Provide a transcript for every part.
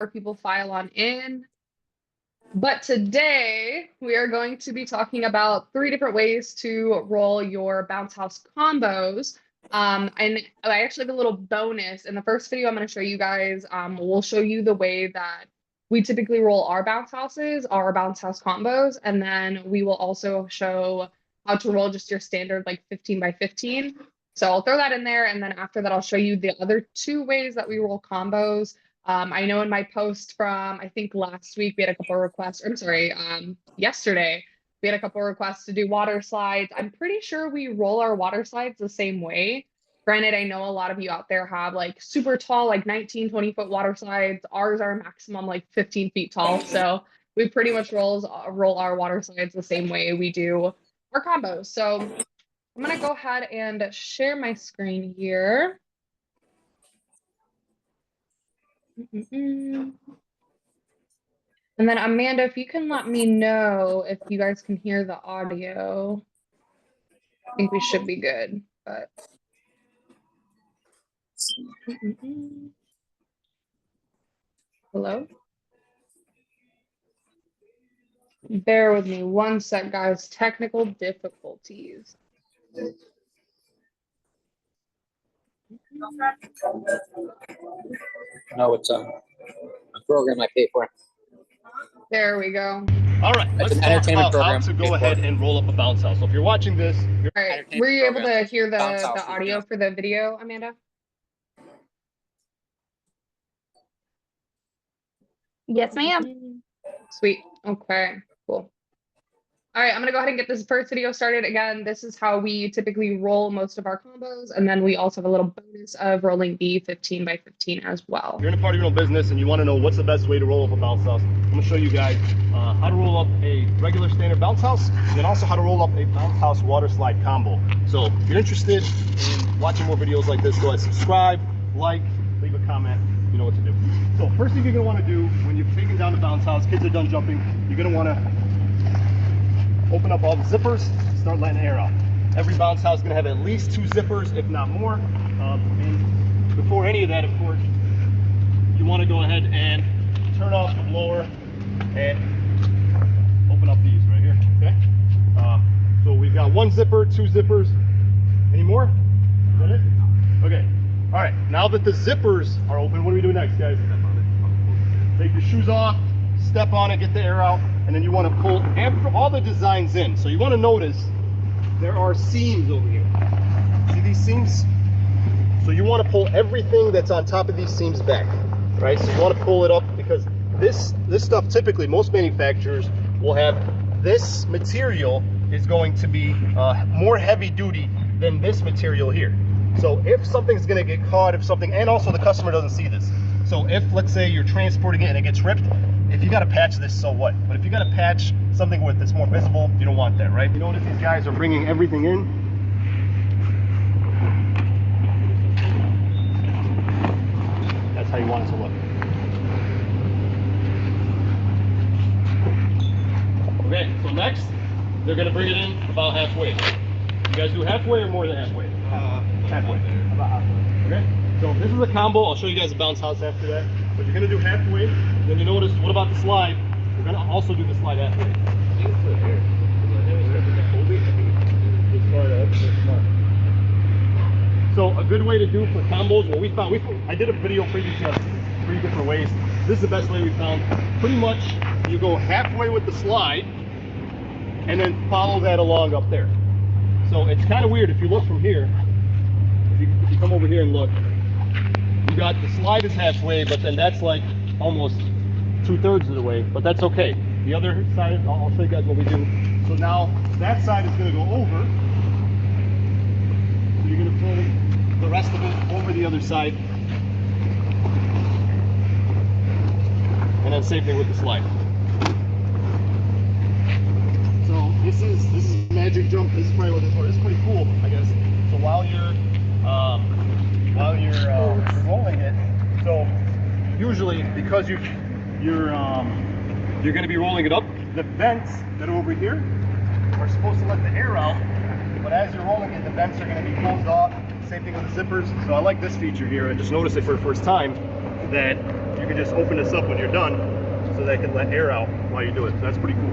Or people file on in. But today we are going to be talking about 3 different ways to roll your bounce house combos. And I actually have a little bonus in the first video. I'm going to show you guys. We'll show you the way that we typically roll our bounce houses, our bounce house combos, and then we will also show how to roll just your standard like 15 by 15. So I'll throw that in there, and then after that, I'll show you the other 2 ways that we roll combos. I know in my post from, I think last week, we had a couple of requests, I'm sorry, yesterday, we had a couple of requests to do water slides. I'm pretty sure we roll our water slides the same way. Granted, I know a lot of you out there have like super tall, like 19, 20-foot water slides. Ours are maximum like 15 feet tall. So we pretty much roll our water slides the same way we do our combos. So I'm gonna go ahead and share my screen here. And then Amanda, if you can let me know if you guys can hear the audio. I think we should be good, but. Hello? Bear with me one sec, guys. Technical difficulties. No, it's a program I pay for. There we go. All right, let's talk about how to go ahead and roll up a bounce house. So if you're watching this, all right, were you able to hear the audio for the video, Amanda? Yes, ma'am. Sweet. Okay, cool. All right, I'm gonna go ahead and get this first video started. Again, this is how we typically roll most of our combos, and then we also have a little bonus of rolling the 15 by 15 as well. If you're in a party rental business and you want to know what's the best way to roll up a bounce house, I'm gonna show you guys how to roll up a regular standard bounce house, and then also how to roll up a bounce house water slide combo. So if you're interested in watching more videos like this, go ahead, subscribe, like, leave a comment. You know what to do. So first thing you're gonna want to do when you've taken down the bounce house, kids are done jumping, you're gonna want to open up all the zippers, start letting air out. Every bounce house is going to have at least 2 zippers, if not more. And before any of that, of course, you want to go ahead and turn off the blower and open up these right here. Okay. So we've got 1 zipper, 2 zippers. Any more? Is that it? Okay. All right. Now that the zippers are open, what do we do next, guys? Take your shoes off, step on it, get the air out. And then you want to pull all the designs in. So you want to notice there are seams over here. See these seams? So you want to pull everything that's on top of these seams back, right? So you want to pull it up because this stuff, typically most manufacturers will have this material is going to be more heavy duty than this material here. So if something's going to get caught, and also the customer doesn't see this. So if, let's say, you're transporting it and it gets ripped, if you got to patch this, so what? But if you got to patch something with that's more visible, you don't want that, right? You notice these guys are bringing everything in. That's how you want it to look. Okay, so next, they're going to bring it in about halfway. You guys do halfway or more than halfway? Halfway. About halfway. Okay, so this is a combo. I'll show you guys a bounce house after that. But you're going to do halfway. Then you notice, what about the slide? We're going to also do the slide halfway. So a good way to do for combos, what we found, I did a video previously on 3 different ways. This is the best way we found. Pretty much, you go halfway with the slide, and then follow that along up there. So it's kind of weird if you look from here. If you come over here and look, you got the slide is halfway, but then that's like almost 2/3 of the way, but that's okay. The other side, I'll show you guys what we do. So now that side is going to go over. So you're going to pull the rest of it over the other side. And then same thing with the slide. So this is magic jump. This is probably what this is for. This is pretty cool, I guess. So while you're rolling it, so usually because you're going to be rolling it up, the vents that are over here are supposed to let the air out, but as you're rolling it, the vents are going to be closed off. Same thing with the zippers. So I like this feature here. I just noticed it for the first time that you can just open this up when you're done so that it can let air out while you do it. So that's pretty cool.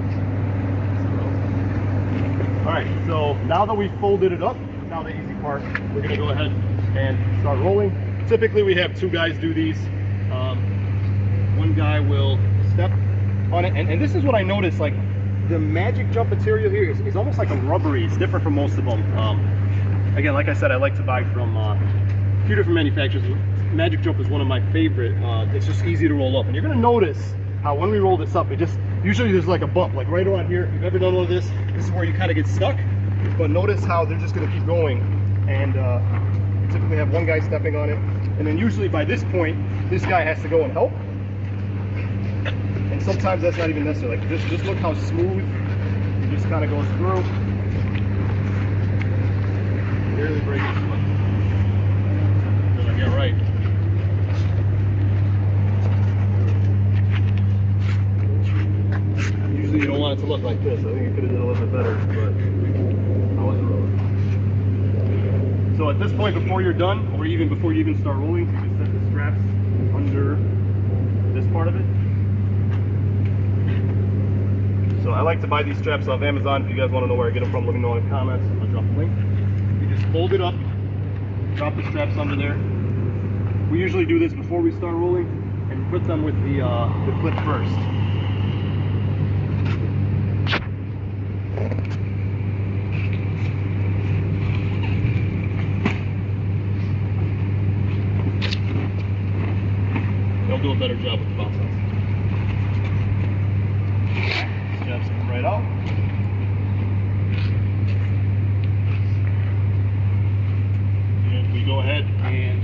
All right, so now that we've folded it up, now the easy part, we're gonna go ahead and start rolling. Typically we have two guys do these. One guy will step on it, and this is what I noticed, like the Magic Jump material here is almost like a rubbery. It's different from most of them. Again, like I said, I like to buy from a few different manufacturers. Magic Jump is one of my favorite. It's just easy to roll up, and you're gonna notice how when we roll this up, it just, usually there's like a bump, like right around here. If you've ever done one of this is where you kind of get stuck. But notice how they're just gonna keep going, and you typically have one guy stepping on it, and then usually by this point, this guy has to go and help. And sometimes that's not even necessary. Like this, just look how smooth it just kind of goes through. Barely break it. Did I get right? Usually you don't want it to look like this. I think you could have done a little bit better, but I wasn't rolling. So at this point, before you're done, or even before you even start rolling, you just set the straps under this part of it. So I like to buy these straps off Amazon. If you guys want to know where I get them from, let me know in the comments. I'll drop a link. You just fold it up, drop the straps under there. We usually do this before we start rolling, and put them with the clip first. They'll do a better job with the bounce house. Straps them right out. And we go ahead and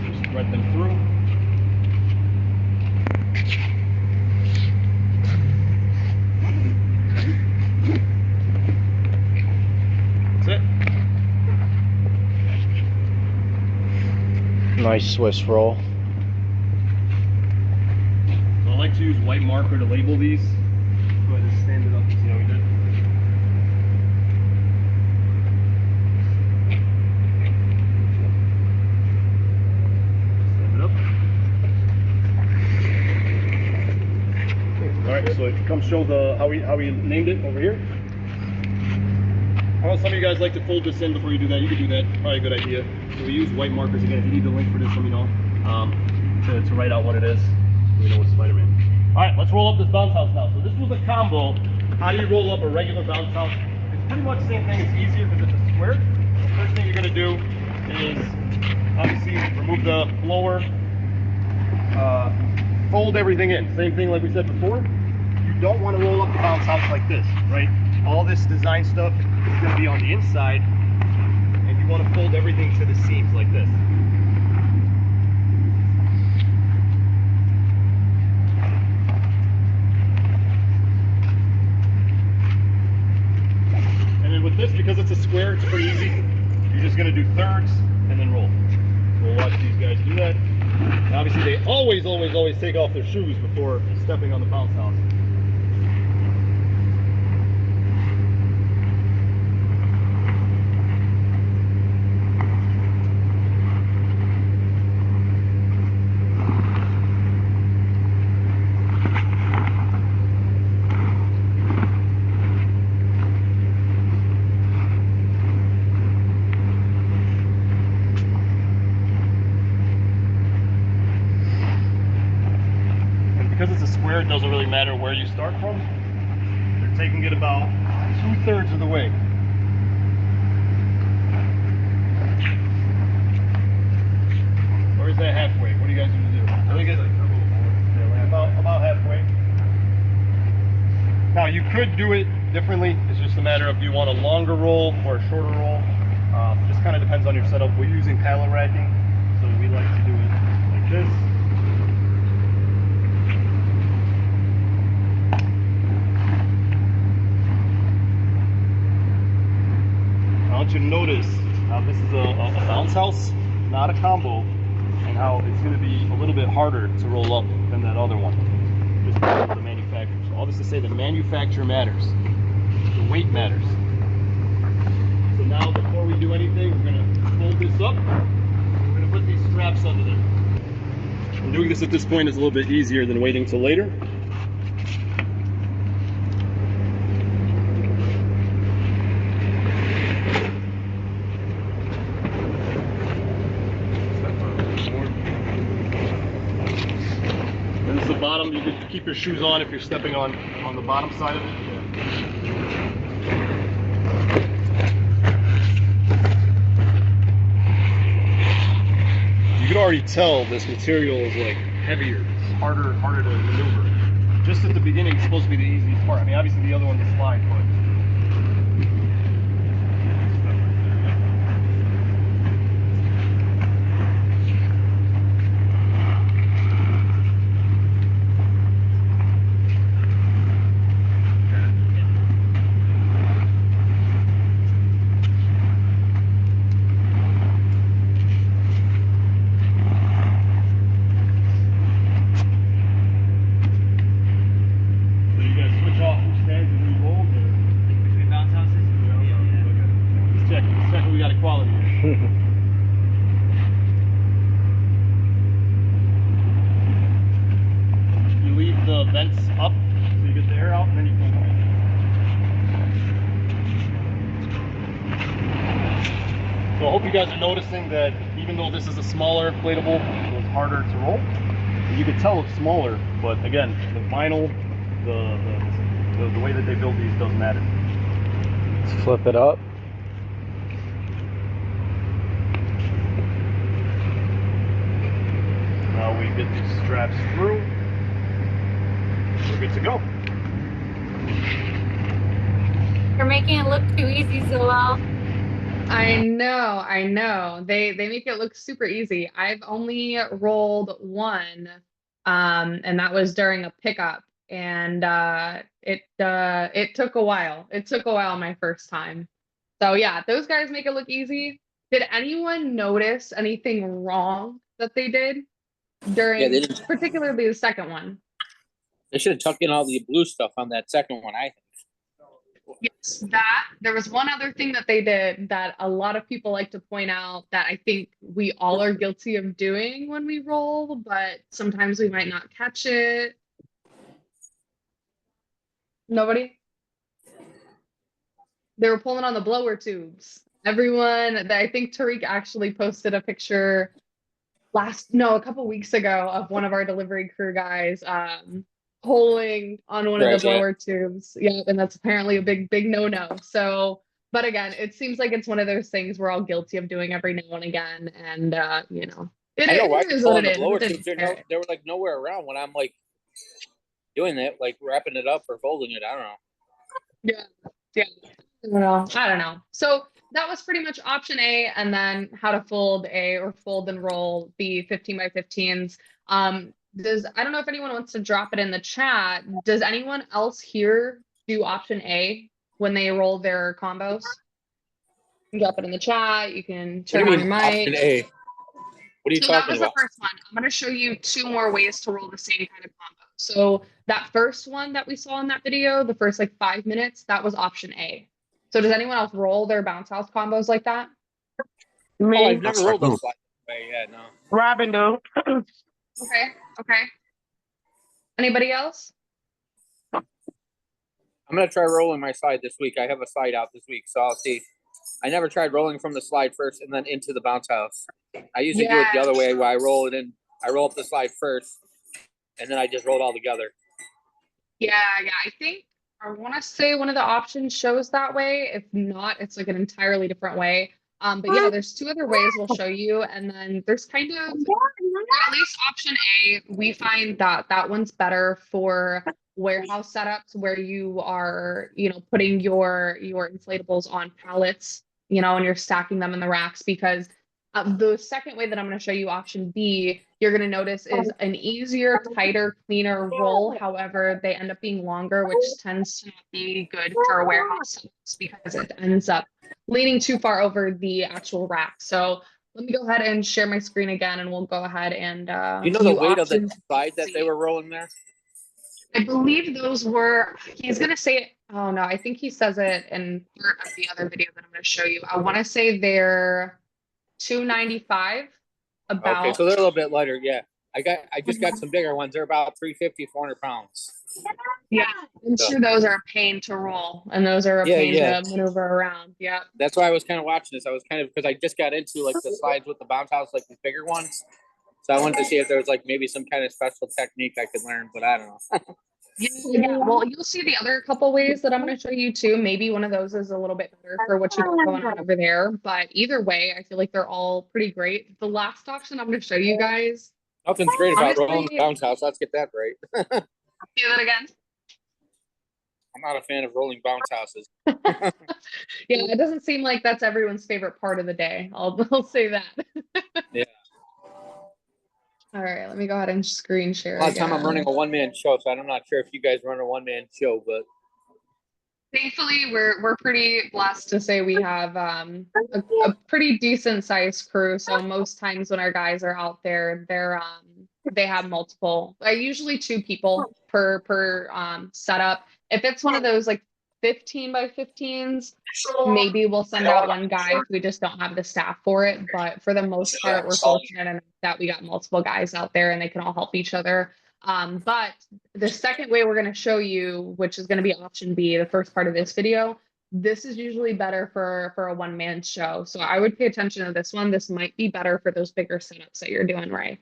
just thread them through. That's it. Nice Swiss roll. So I like to use white marker to label these. Go ahead and stand it up and see how we did. Stand it up. All right, so if you come show the how we named it over here. I know some of you guys like to fold this in before you do that. You could do that. Probably a good idea. So we use white markers again. If you need the link for this, let me know. To write out what it is. We know it's Spider-Man. All right, let's roll up this bounce house now. So this was a combo. How do you roll up a regular bounce house? It's pretty much the same thing. It's easier because it's a square. The first thing you're gonna do is obviously remove the blower, fold everything in. Same thing like we said before. You don't want to roll up the bounce house like this, right? All this design stuff is gonna be on the inside, and you want to fold everything to the seams like this. With this, because it's a square, it's pretty easy. You're just going to do thirds and then roll. We'll watch these guys do that. And obviously, they always take off their shoes before stepping on the bounce house. Because it's a square, it doesn't really matter where you start from. They're taking it about 2/3 of the way. Or is that halfway? What are you guys going to do? I think it's about halfway. Now you could do it differently. It's just a matter of do you want a longer roll or a shorter roll. Just kind of depends on your setup. We're using pallet racking, so we like to do it like this. I want you to notice how this is a bounce house, not a combo, and how it's going to be a little bit harder to roll up than that other one, just because of the manufacturer. So all this to say, the manufacturer matters, the weight matters. So now before we do anything, we're going to fold this up, we're going to put these straps under there. And doing this at this point is a little bit easier than waiting till later. And this is the bottom. You can keep your shoes on if you're stepping on the bottom side of it. You can already tell this material is like heavier. It's harder to maneuver. Just at the beginning, it's supposed to be the easiest part. I mean, obviously the other one's a slide, but. You leave the vents up so you get the air out, and then you can. So I hope you guys are noticing that even though this is a smaller inflatable, it was harder to roll. You can tell it's smaller, but again, the vinyl, the way that they build these does matter. Let's flip it up. Now we get these straps through. We're good to go. You're making it look too easy, Zoel. I know. They make it look super easy. I've only rolled one, and that was during a pickup, and it took a while. It took a while my first time. So yeah, those guys make it look easy. Did anyone notice anything wrong that they did during, Yeah, they didn't. particularly the second one? They should have tucked in all the blue stuff on that second one, I think. Yes, that there was one other thing that they did that a lot of people like to point out that I think we all are guilty of doing when we roll, but sometimes we might not catch it. Nobody? They were pulling on the blower tubes. Everyone, I think Tariq actually posted a picture a couple weeks ago of one of our delivery crew guys pulling on one of the blower tubes. Yeah, and that's apparently a big no-no. So, but again, it seems like it's one of those things we're all guilty of doing every now and again, and you know, I know why it is you're what pulling it the is. blower tubes. They were like nowhere around when I'm like doing that, like wrapping it up or folding it. I don't know. Yeah. I don't know. So that was pretty much option A, and then how to fold and roll the 15 by 15s. I don't know if anyone wants to drop it in the chat. Does anyone else here do option A when they roll their combos? You can drop it in the chat. You can turn on your mic. Option A. What are you So that talking was about? the first one. I'm going to show you two more ways to roll the same kind of combo. So that first one that we saw in that video, the first like 5 minutes, that was option A. So does anyone else roll their bounce house combos like that? Oh, Me, I've never rolled this way. Yeah, no. Robin, do. Okay. Anybody else? I'm gonna try rolling my slide this week. I have a slide out this week, so I'll see. I never tried rolling from the slide first and then into the bounce house. I usually do it the other way, where I roll it in. I roll up the slide first, and then I just roll it all together. Yeah. I think I want to say one of the options shows that way. If not, it's like an entirely different way. But yeah, there's two other ways we'll show you, and then there's kind of at least option A. We find that one's better for warehouse setups where you are, putting your inflatables on pallets, and you're stacking them in the racks, because the second way that I'm going to show you, option B, you're going to notice is an easier, tighter, cleaner roll. However, they end up being longer, which tends to not be good for a warehouse setups because it ends up leaning too far over the actual rack. So let me go ahead and share my screen again, and we'll go ahead and You know the weight of the options slide that C. they were rolling there? I believe those were, he's going to say it. Oh no, I think he says it in part of the other video that I'm going to show you. I want to say they're 295 about. Okay, so they're a little bit lighter, yeah. I just got some bigger ones. They're about 350, 400 pounds. Yeah, I'm sure those are a pain to roll, and those are a Yeah, pain yeah. to maneuver around. Yeah. That's why I was kind of watching this. I was kind of, because I just got into like the slides with the bounce house, like the bigger ones. So I wanted to see if there was like maybe some kind of special technique I could learn, but I don't know. Yeah, well, you'll see the other couple ways that I'm going to show you too. Maybe one of those is a little bit better for what you got going on over there. But either way, I feel like they're all pretty great. The last option I'm going to show you guys. Nothing's great about Honestly- rolling the bounce house. Let's get that right. Say that again. I'm not a fan of rolling bounce houses. Yeah, it doesn't seem like that's everyone's favorite part of the day. I'll say that. Yeah. All right, let me go ahead and screen share. A lot of time I'm again. running a one-man show, so I'm not sure if you guys run a one-man show, but Thankfully, we're pretty blessed to say we have a pretty decent sized crew. So most times when our guys are out there, they have multiple, usually 2 people per setup. If it's one of those like 15 by 15s, maybe we'll send out one guy if we just don't have the staff for it. But for the most part, we're fortunate enough that we got multiple guys out there and they can all help each other. But the second way we're going to show you, which is going to be option B, the first part of this video, this is usually better for a one-man show. So I would pay attention to this one. This might be better for those bigger setups that you're doing, Ray.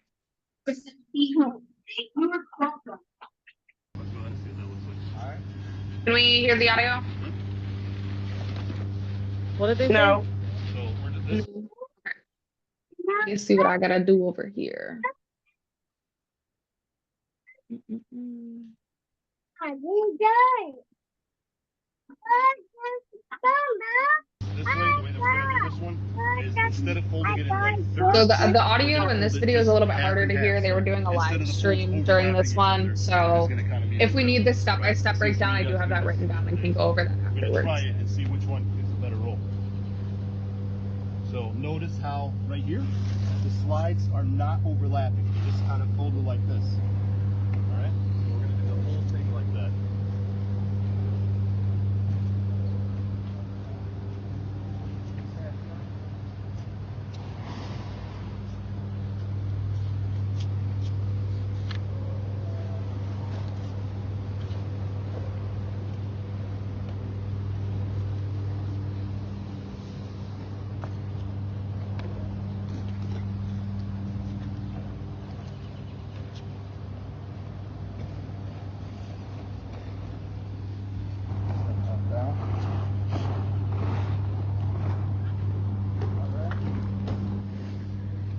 Can we hear the audio? What did they say? So where did this? Okay. Let me see what I gotta do over here. This way, the way that we're gonna do this one is instead of folding it in like thirds. So the audio in this video is a little bit harder to hear. They were doing a live stream during this one. So if we need this step-by-step breakdown, I do have that written down and can go over that We're gonna try afterwards. it and see which one is a better roll. So notice how right here, the slides are not overlapping. They just kind of folded like this. All right. So we're gonna do the whole thing like that.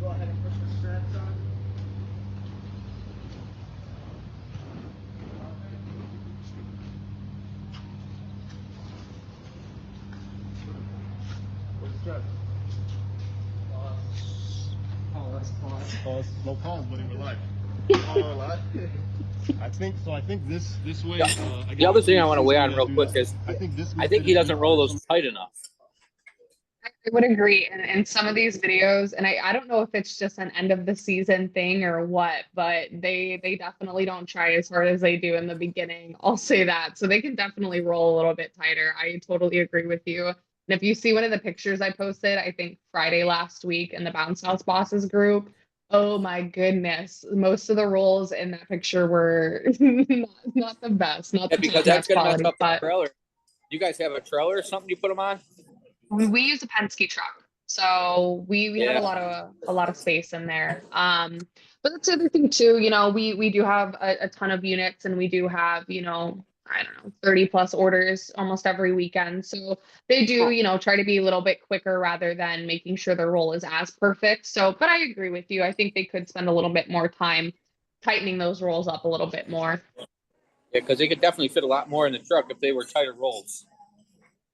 go ahead and push the straps on. Where's the strap? Pause. No pause, buddy. We're live. We're live. I think so. I think this way. The other thing I want to weigh on real do quick this. is I think this. I think he doesn't roll those tight enough. I would agree. And in some of these videos, and I don't know if it's just an end of the season thing or what, but they definitely don't try as hard as they do in the beginning. I'll say that. So they can definitely roll a little bit tighter. I totally agree with you. And if you see one of the pictures I posted, I think Friday last week in the Bounce House Bosses group, oh my goodness, most of the rolls in that picture were not the best, not Yeah, the because top that's gonna mess quality, up the but trailer. You guys have a trailer or something you put them on? we use a Penske truck, so we have Yeah. a lot of space in there. But that's the other thing too. You know, we do have a ton of units, and we do have, you know, I don't know, 30 plus orders almost every weekend. So they do, you know, try to be a little bit quicker rather than making sure their roll is as perfect. So, but I agree with you. I think they could spend a little bit more time tightening those rolls up a little bit more. Yeah, because they could definitely fit a lot more in the truck if they were tighter rolls.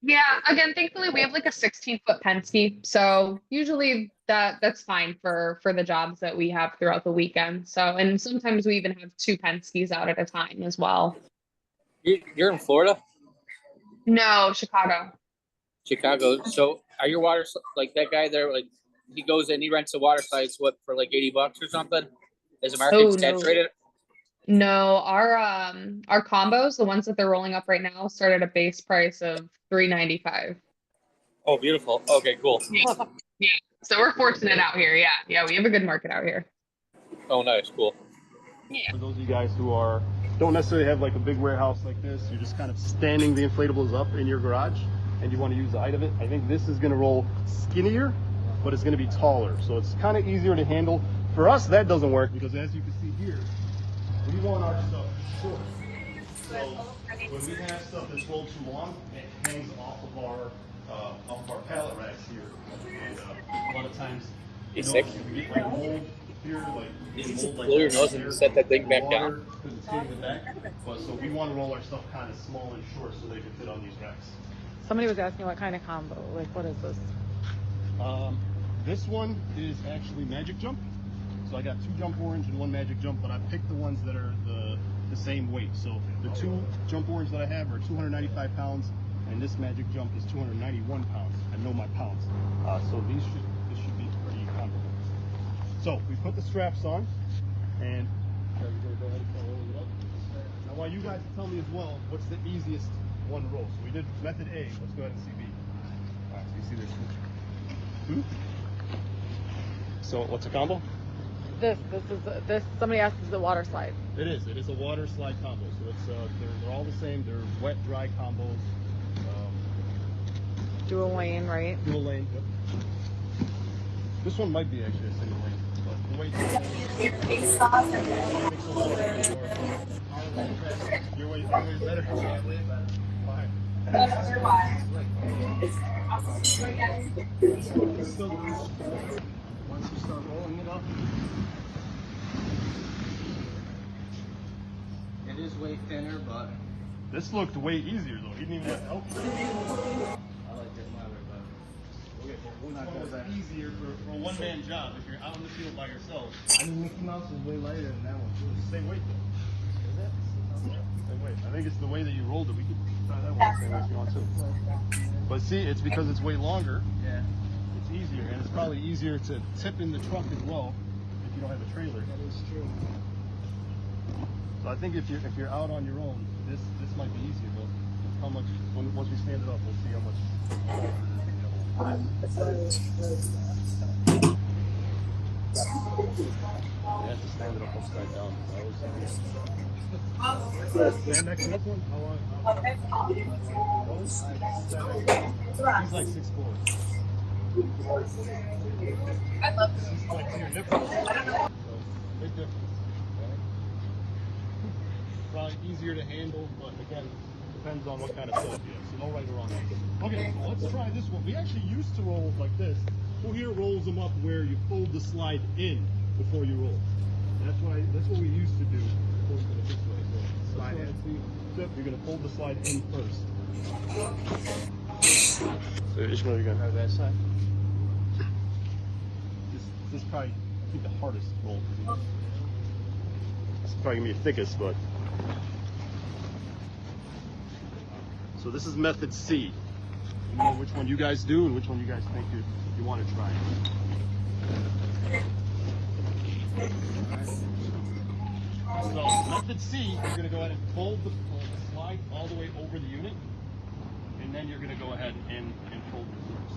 Yeah, again, thankfully we have like a 16-foot Penske, so usually that's fine for the jobs that we have throughout the weekend. So, and sometimes we even have 2 Penskes out at a time as well. You're in Florida, No, Chicago. Chicago. So are your water like that guy there? Like he goes in, he rents a water slides what for like $80 or something? Is the market Oh, no. saturated? No, our combos, the ones that they're rolling up right now, start at a base price of $395. Oh, beautiful. Okay, cool. Yeah. So we're fortunate out here. Yeah, we have a good market out here. Oh, nice, cool. For those of you guys who don't necessarily have like a big warehouse like this, you're just kind of standing the inflatables up in your garage and you want to use the height of it. I think this is going to roll skinnier, but it's going to be taller. So it's kind of easier to handle. For us, that doesn't work because as you can see here, we want our stuff short. So when we have stuff that's rolled too long, it hangs off of our pallet racks here. And a lot of times, He's sick. we get like mold here, like mold like Blow your nose and set that thing back down. because it's hitting the back. But so we want to roll our stuff kind of small and short so they can fit on these racks. Somebody was asking what kind of combo, like what is this? This one is actually Magic Jump. So I got 2 Jump Orange and 1 Magic Jump, but I picked the ones that are the same weight. So the 2 Jump Orange that I have are 295 pounds, and this Magic Jump is 291 pounds. I know my pounds. So this should be pretty comparable. So we put the straps on, and we're gonna go ahead and start rolling it up. Now, while you guys tell me as well, what's the easiest one to roll? So we did method A. Let's go ahead and see B. All right, so you see this. So what's a combo? This somebody asked is the water slide. It is. It is a water slide combo. So it's they're all the same. They're wet, dry combos. Dual lane, right? Dual lane. Yep. This one might be actually a single lane, but the way your way better. Fine. Once you start rolling it up. It is way thinner, but This looked way easier though. He didn't even have to help. I like it my way better. Okay, well, which one was easier for a one-man job if you're out in the field by yourself? I mean, Mickey Mouse is way lighter than that one too. Same weight though. Is it? Same weight. I think it's the way that you rolled it. We could try that one same way if you want to. But see, it's because it's way longer. Yeah. It's easier, and it's probably easier to tip in the truck as well if you don't have a trailer. That is true. So I think if you're out on your own, this might be easier. But how much? Once we stand it up, we'll see how much. You have to stand it up upside down. Stand next to this one. How long? He's like 6'4". I love He's like your nipples. So, big difference. Right? Probably easier to handle, but again, depends on what kind of setup you have. So no right or wrong answer. Okay, so let's try this one. We actually used to roll like this. Who here rolls them up where you fold the slide in before you roll? That's what we used to do before we did it this way. So slide in. You're gonna fold the slide in first. So Ishmael, you're gonna have that side. This is probably, I think, the hardest roll. It's probably gonna be the thickest, but. So this is method C. You know which one you guys do and which one you guys think you want to try. So method C, you're gonna go ahead and fold the slide all the way over the unit, and then you're gonna go ahead and fold the flips.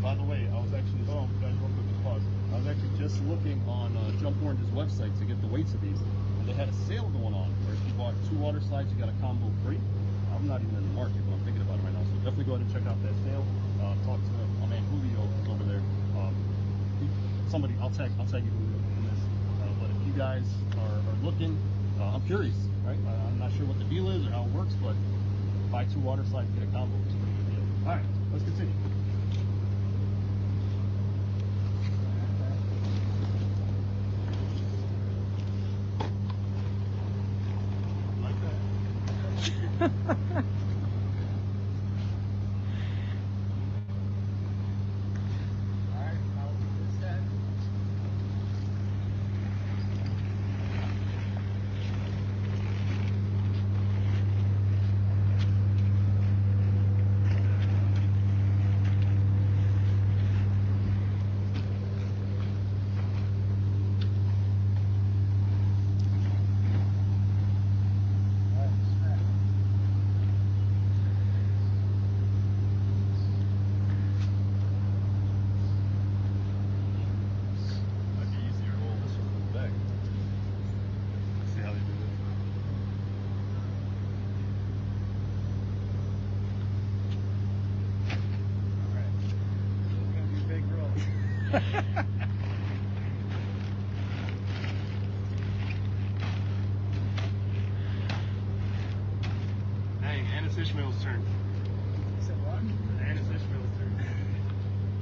By the way, I was actually, guys, real quick, just pause. I was actually just looking on Jump Orange's website to get the weights of these, and they had a sale going on where if you bought 2 water slides, you got a combo free. I'm not even in the market, but I'm thinking about it right now, so definitely go ahead and check out that sale. Talk to my man Julio who's over there. I'll tag you Julio in this. But if you guys are looking, I'm curious, right? I'm not sure what the deal is or how it works, but buy 2 water slides, get a combo. It's a pretty good deal. All right, let's continue. Dang, and it's Ishmael's turn. Said what? And it's Ishmael's turn.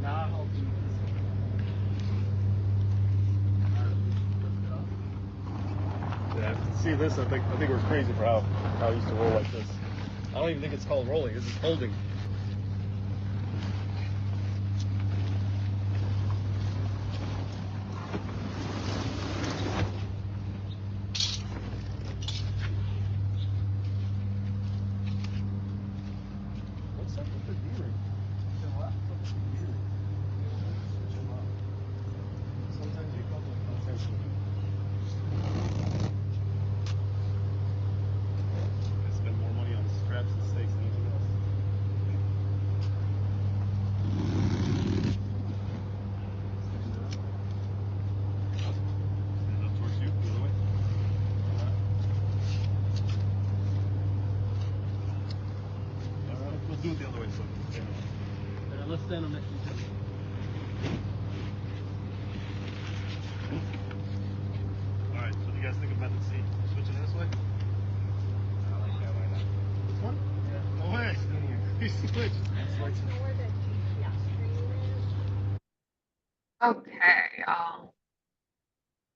Nah, I'll help you with this one. Alright, lift it up. Yeah, see this, I think we're crazy for how I used to roll like this. I don't even think it's called rolling, this is holding. What's up with the gearing? Said what? What's up with the gearing? Switch 'em up. Sometimes you couple, sometimes you I spend more money on straps and stakes than anything else. Stand up towards you, the other way. Alright, we'll do it the other way so we can stand up. Yeah, let's stand on next to each other. Alright, so what do you guys think of method C? Switching this way? I like that way now. This one? Yeah. No way! You switched. Okay.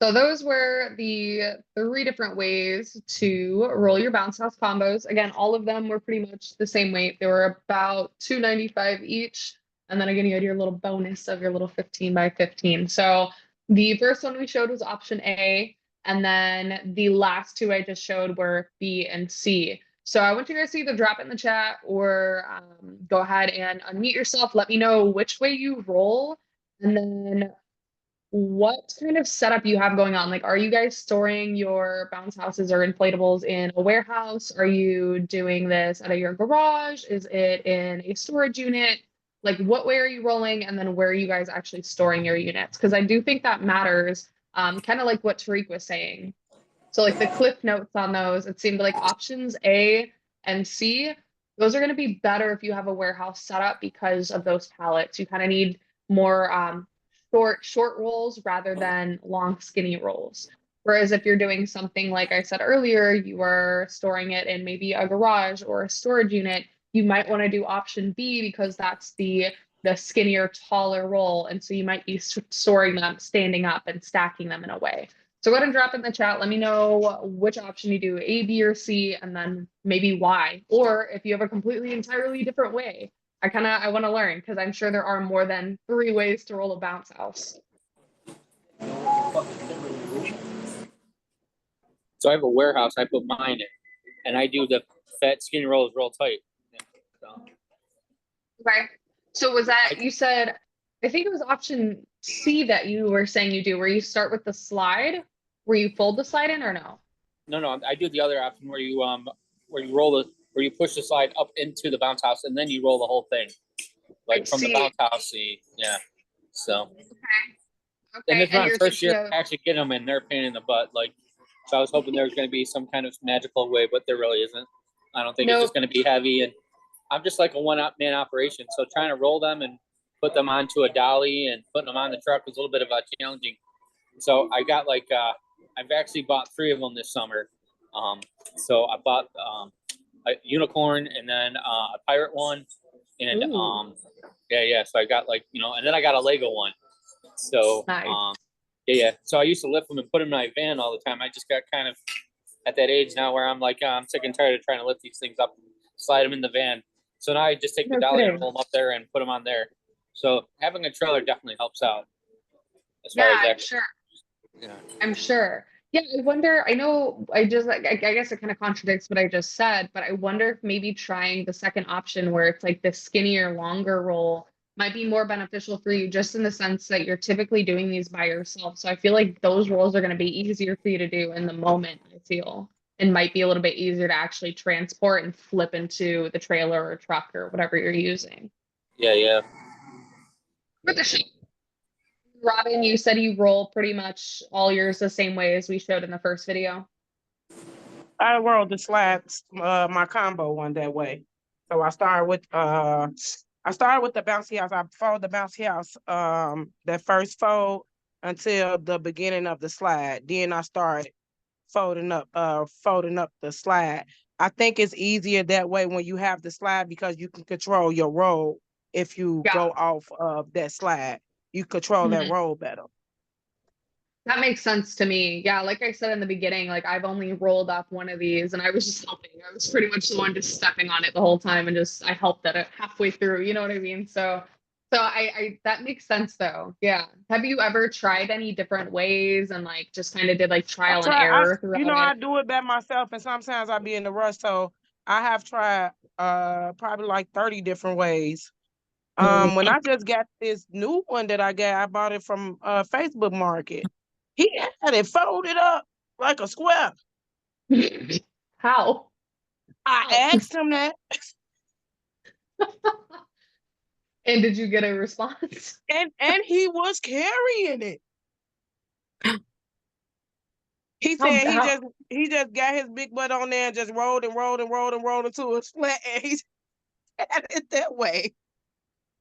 So those were the 3 different ways to roll your bounce house combos. Again, all of them were pretty much the same weight. They were about $2.95 each. And then again, you had your little bonus of your little 15 by 15. So the first one we showed was option A. And then the last 2 I just showed were B and C. So I want you guys to either drop it in the chat or go ahead and unmute yourself. Let me know which way you roll. And then what kind of setup you have going on. Like, are you guys storing your bounce houses or inflatables in a warehouse? Are you doing this out of your garage? Is it in a storage unit? Like, what way are you rolling? And then where are you guys actually storing your units? Because I do think that matters, kind of like what Tariq was saying. So like the cliff notes on those, it seemed like options A and C, those are going to be better if you have a warehouse setup because of those pallets. You kind of need more short rolls rather than long skinny rolls. Whereas if you're doing something like I said earlier, you are storing it in maybe a garage or a storage unit, you might want to do option B because that's the skinnier, taller roll. And so you might be storing them, standing up and stacking them in a way. So go ahead and drop it in the chat. Let me know which option you do, A, B, or C, and then maybe why. Or if you have a completely entirely different way. I want to learn because I'm sure there are more than 3 ways to roll a bounce house. So I have a warehouse. I put mine in, and I do the fat skinny rolls real tight. So, Okay. So was that, you said, I think it was option C that you were saying you do, where you start with the slide, where you fold the slide in or no? no, I do the other option where you where you push the slide up into the bounce house and then you roll the whole thing, like I from the see. bounce house. Yeah. So, Okay. and this is my you're first thinking year of- actually getting them in. They're a pain in the butt. Like, so I was hoping there was going to be some kind of magical way, but there really isn't. I don't think it's just going to be heavy, and I'm just like a one-man operation. So trying to roll them and put them onto a dolly and putting them on the truck was a little bit of a challenging. So I got like I've actually bought 3 of them this summer. So I bought a unicorn and then a pirate one, and Ooh. yeah. So I got like, and then I got a Lego one. So Nice. yeah. So I used to lift them and put them in my van all the time. I just got kind of at that age now where I'm like, I'm sick and tired of trying to lift these things up, slide them in the van. So now I just take the No dolly and kidding. roll them up there and put them on there. So having a trailer definitely helps out. As far Yeah, as that, I'm sure. yeah. I'm sure. Yeah, I wonder, I know I guess it kind of contradicts what I just said, but I wonder if maybe trying the second option where it's like the skinnier, longer roll might be more beneficial for you, just in the sense that you're typically doing these by yourself. So I feel like those rolls are going to be easier for you to do in the moment, I feel, and might be a little bit easier to actually transport and flip into the trailer or truck or whatever you're using. Yeah. With the show. Robin, you said you roll pretty much all yours the same way as we showed in the first video. I rolled the slides, my combo one that way. So I started with I started with the bouncy house. I fold the bouncy house, that first fold until the beginning of the slide. Then I started folding up the slide. I think it's easier that way when you have the slide because you can control your roll. If you Yeah. go off of that slide, you control that Mhm. roll better. That makes sense to me. Yeah, like I said in the beginning, like I've only rolled up one of these and I was just helping. I was pretty much the one just stepping on it the whole time and just I helped at it halfway through, you know what I mean? So I that makes sense though. Yeah. Have you ever tried any different ways and like just kind of did like trial and error throughout I it? do it by myself and sometimes I be in the rush. So I have tried probably like 30 different ways. When I just got this new one that I bought it from Facebook Market. He had it folded up like a square. How? I asked him that, And did you get a response? and he was carrying it. He How, said how he just got his big butt on there and just rolled and rolled and rolled and rolled until it's flat, and he had it that way.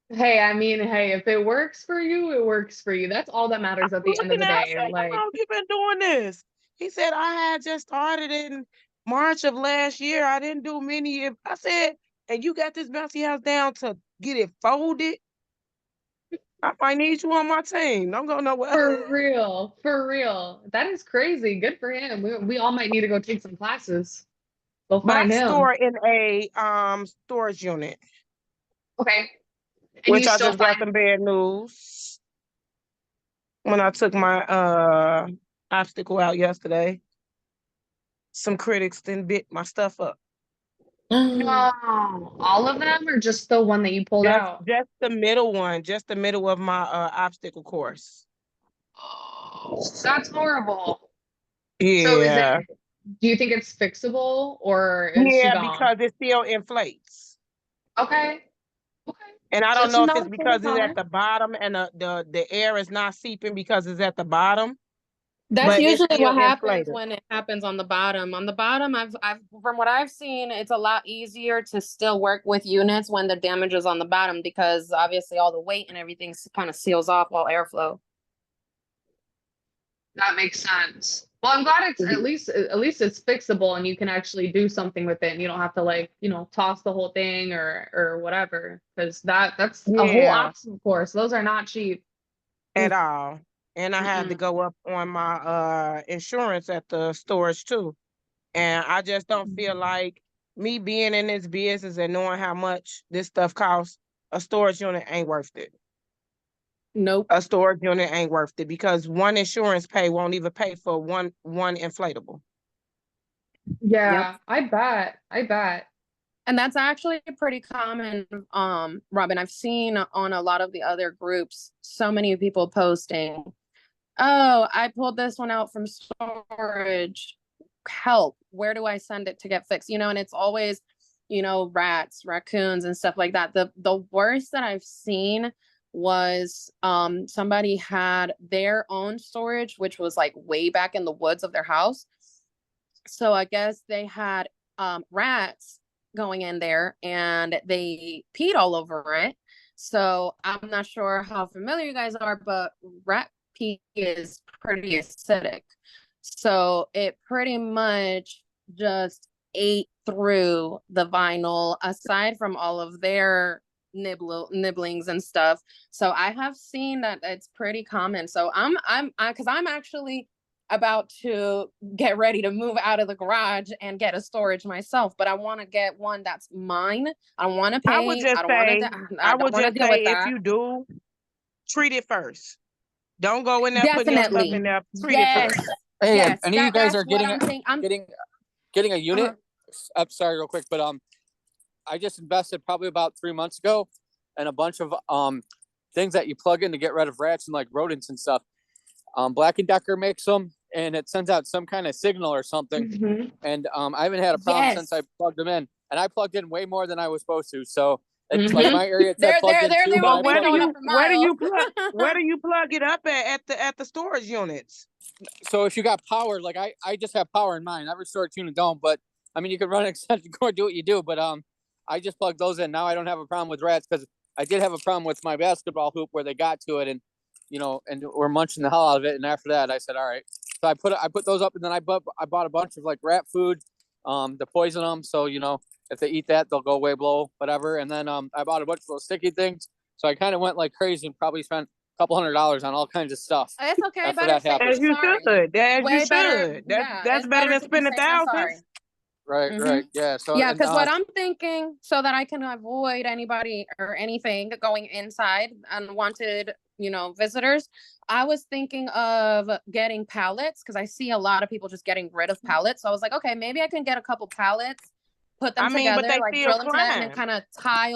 Hey, I mean, hey, if it works for you, it works for you. That's all that matters at the end of Looking the at, I day. said, "How Like, long you been doing this?" He said, "I had just started in March of last year. I didn't do many." I said, "And you got this bouncy house down to get it folded? I might need you on my team. Don't go nowhere." for real, for real. That is crazy. Good for him. We all might need to go take some classes. Go But I find him. store in a storage unit, Okay. And which you I still just got find, some bad news when I took my obstacle out yesterday. Some critics then bit my stuff up. no, all of them or just the one that you pulled out? Just the middle one, just the middle of my obstacle course. Oh, that's horrible. So Yeah. do you think it's fixable or is she Yeah, gone? because it still inflates. Okay. Okay. And I So don't it's know if not it's a pretty because it's at common. the bottom and the air is not seeping because it's at the bottom, That's but it's usually still what happens inflated. when it happens on the bottom. On the bottom, I've from what I've seen, it's a lot easier to still work with units when the damage is on the bottom because obviously all the weight and everything kind of seals off all airflow. That makes sense. Well, I'm glad it's Mhm. at least it's fixable and you can actually do something with it and you don't have to like, toss the whole thing or whatever. Because that's a whole Yeah, obstacle course. Those are not cheap. at Oof. all. And I had to Mm-mm. go up on my insurance at the storage too. And I just don't feel like me being in this business and knowing how much this stuff costs, a storage unit ain't worth it. Nope. A storage unit ain't worth it because one insurance pay won't even pay for one inflatable. Yep. Yeah, I bet. I bet. And that's actually pretty common, Robin. I've seen on a lot of the other groups so many people posting, "Oh, I pulled this one out from storage. Help. Where do I send it to get fixed?" And it's always, rats, raccoons, and stuff like that. The worst that I've seen was somebody had their own storage, which was like way back in the woods of their house. So I guess they had rats going in there and they peed all over it. So I'm not sure how familiar you guys are, but rat pee is pretty acidic. So it pretty much just ate through the vinyl aside from all of their nibblings and stuff. So I have seen that it's pretty common. So because I'm actually about to get ready to move out of the garage and get a storage myself, but I want to get one that's mine. I don't want to I would pay. just I don't want say, to. I don't want to deal with if that. you do, treat it first. Don't go in there putting your stuff Definitely. in there. Treat it Yes. first. Hey, Yes. any of you guys That's are what getting I'm saying. getting a unit? I'm sorry, real quick, but I just invested probably about 3 months ago in a bunch of things that you plug in to get rid of rats and like rodents and stuff. Black & Decker makes them, and it sends out some kind of signal or something. Mhm. And I haven't had a problem since I plugged them in, and I plugged in way more than I was supposed to. So it's like my area it said plugged in They two, but won't I be But plugged showing in. up for miles. where do you plug it up at the storage units? So if you got power, like I just have power in mine. Every storage unit don't, but I mean you could run an extension cord, do what you do. But I just plugged those in. Now I don't have a problem with rats because I did have a problem with my basketball hoop where they got to it and, you know, and we're munching the hell out of it. And after that, I said, all right. So I put those up, and then I bought a bunch of like rat food, to poison them. So, you know, if they eat that, they'll go way below whatever. And then I bought a bunch of those sticky things. So I kind of went like crazy and probably spent a couple $100 on all kinds of stuff. It's okay, After better that safe happened. As than you sorry. should. As you Way better, should. yeah, That's it's better than to be spending safe than sorry. thousands. Right, Mhm. right. Yeah. So Yeah, and, because what I'm thinking, so that I can avoid anybody or anything going inside, unwanted, you know, visitors, I was thinking of getting pallets because I see a lot of people just getting rid of pallets. So I was like, okay, maybe I can get a couple pallets, put them I mean, but together, they like still drill them together, and then climb. kind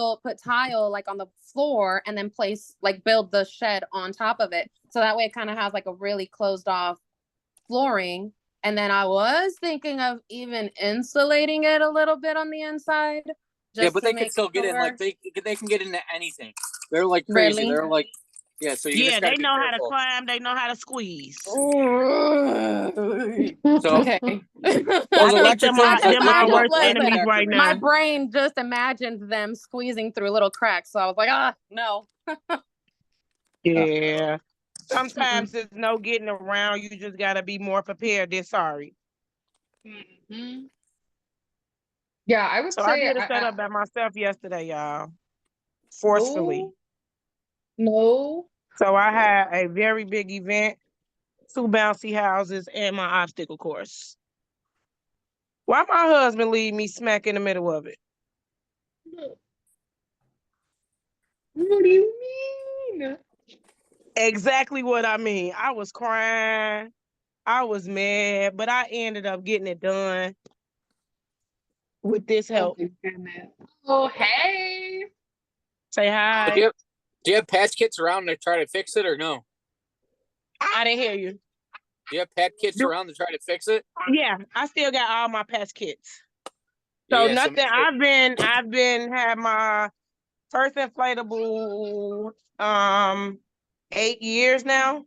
of put tile like on the floor, and then place like build the shed on top of it. So that way it kind of has like a really closed off flooring. And then I was thinking of even insulating it a little bit on the inside. yeah, Just but to they can make still get in. Like sure. they can get into anything. They're like crazy. Really? They're like, yeah. So you Yeah, just gotta they be know how to careful. climb. They know how to squeeze. So Okay. those I think electric ones, them look our them up. worst They're enemies right effective. My now. brain just imagined them squeezing through little cracks. So I was like, no. Yeah. Sometimes there's no getting around. You just gotta be more prepared than sorry. Mhm. Yeah, I would So I say did a setup by myself yesterday, y'all. Forcefully. no. So I had a very big event, 2 bouncy houses, and my obstacle course. Why my husband leave me smack in the middle of it? What do you mean? Exactly what I mean. I was crying. I was mad, but I ended up getting it done with this Oh help. my goodness. Oh, hey. Say Do hi. you have patch kits around to try to fix it or no? I didn't hear you. Do you have patch kits around to try to fix it? Yeah, I still got all my patch kits. So Yeah, nothing. make sure- I've been had my first inflatable 8 years now,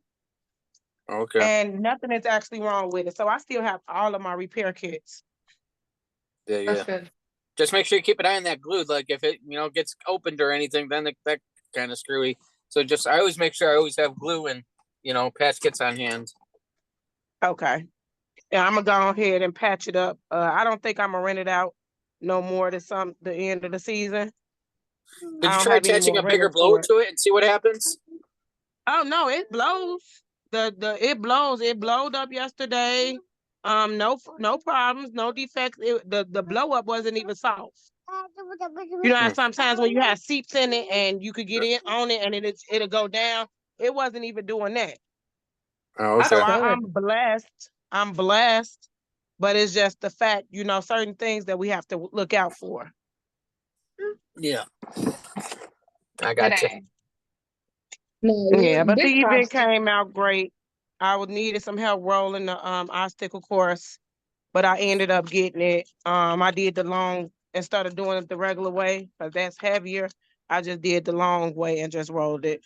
Okay. and nothing is actually wrong with it. So I still have all of my repair kits. Yeah, That's yeah. good. Just make sure you keep an eye on that glue. Like if it, you know, gets opened or anything, then that kind of screwy. So just I always make sure I always have glue and, you know, patch kits on hand. Okay. Yeah, I'm gonna go ahead and patch it up. I don't think I'm gonna rent it out no more to the end of the season. Did I you don't try have any attaching more a bigger renters blower for it. to it and see what happens? Oh no, it blows. It blows. It blowed up yesterday. No problems, no defects. The blow up wasn't even soft. You know how sometimes when you have seeps in it and you could get in on it and it'll go down. It wasn't even doing that. Oh, That's So okay. good. I'm blessed. I'm blessed. But it's just the fact, you know, certain things that we have to look out for. Yeah. I got you. Today. No, Yeah, but the big event props to came out great. I would needed some help rolling the obstacle course, but I ended up getting it. I did the long instead of doing it the regular way, because that's heavier. I just did the long way and just rolled it.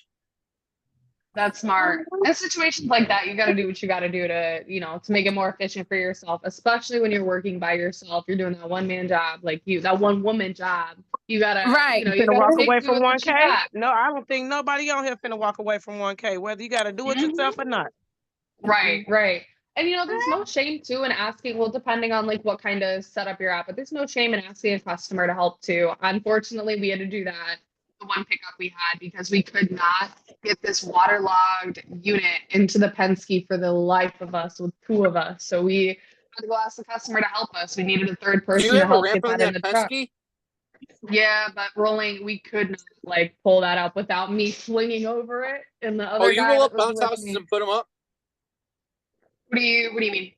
That's smart. In situations like that, you got to do what you got to do to, you know, to make it more efficient for yourself, especially when you're working by yourself. You're doing that one man job, like that one woman job. You gotta, Right. you know, You you finna gotta walk make away do from with what you 1K? got. No, I don't think nobody on here finna walk away from 1K, whether you gotta do it yourself or not. Right, right. And you know, there's no shame too in asking, well, depending on like what kind of setup you're at, but there's no shame in asking a customer to help too. Unfortunately, we had to do that the one pickup we had because we could not get this waterlogged unit into the Penske for the life of us with 2 of us. So we had to go ask the customer to help us. We needed a third Do you person to have a help ramp get on that in that the truck. Penske? Yeah, but rolling, we could not like pull that up without me swinging over it and the Oh, other you guy roll that up was bounce with houses me. and put them up? What do you mean?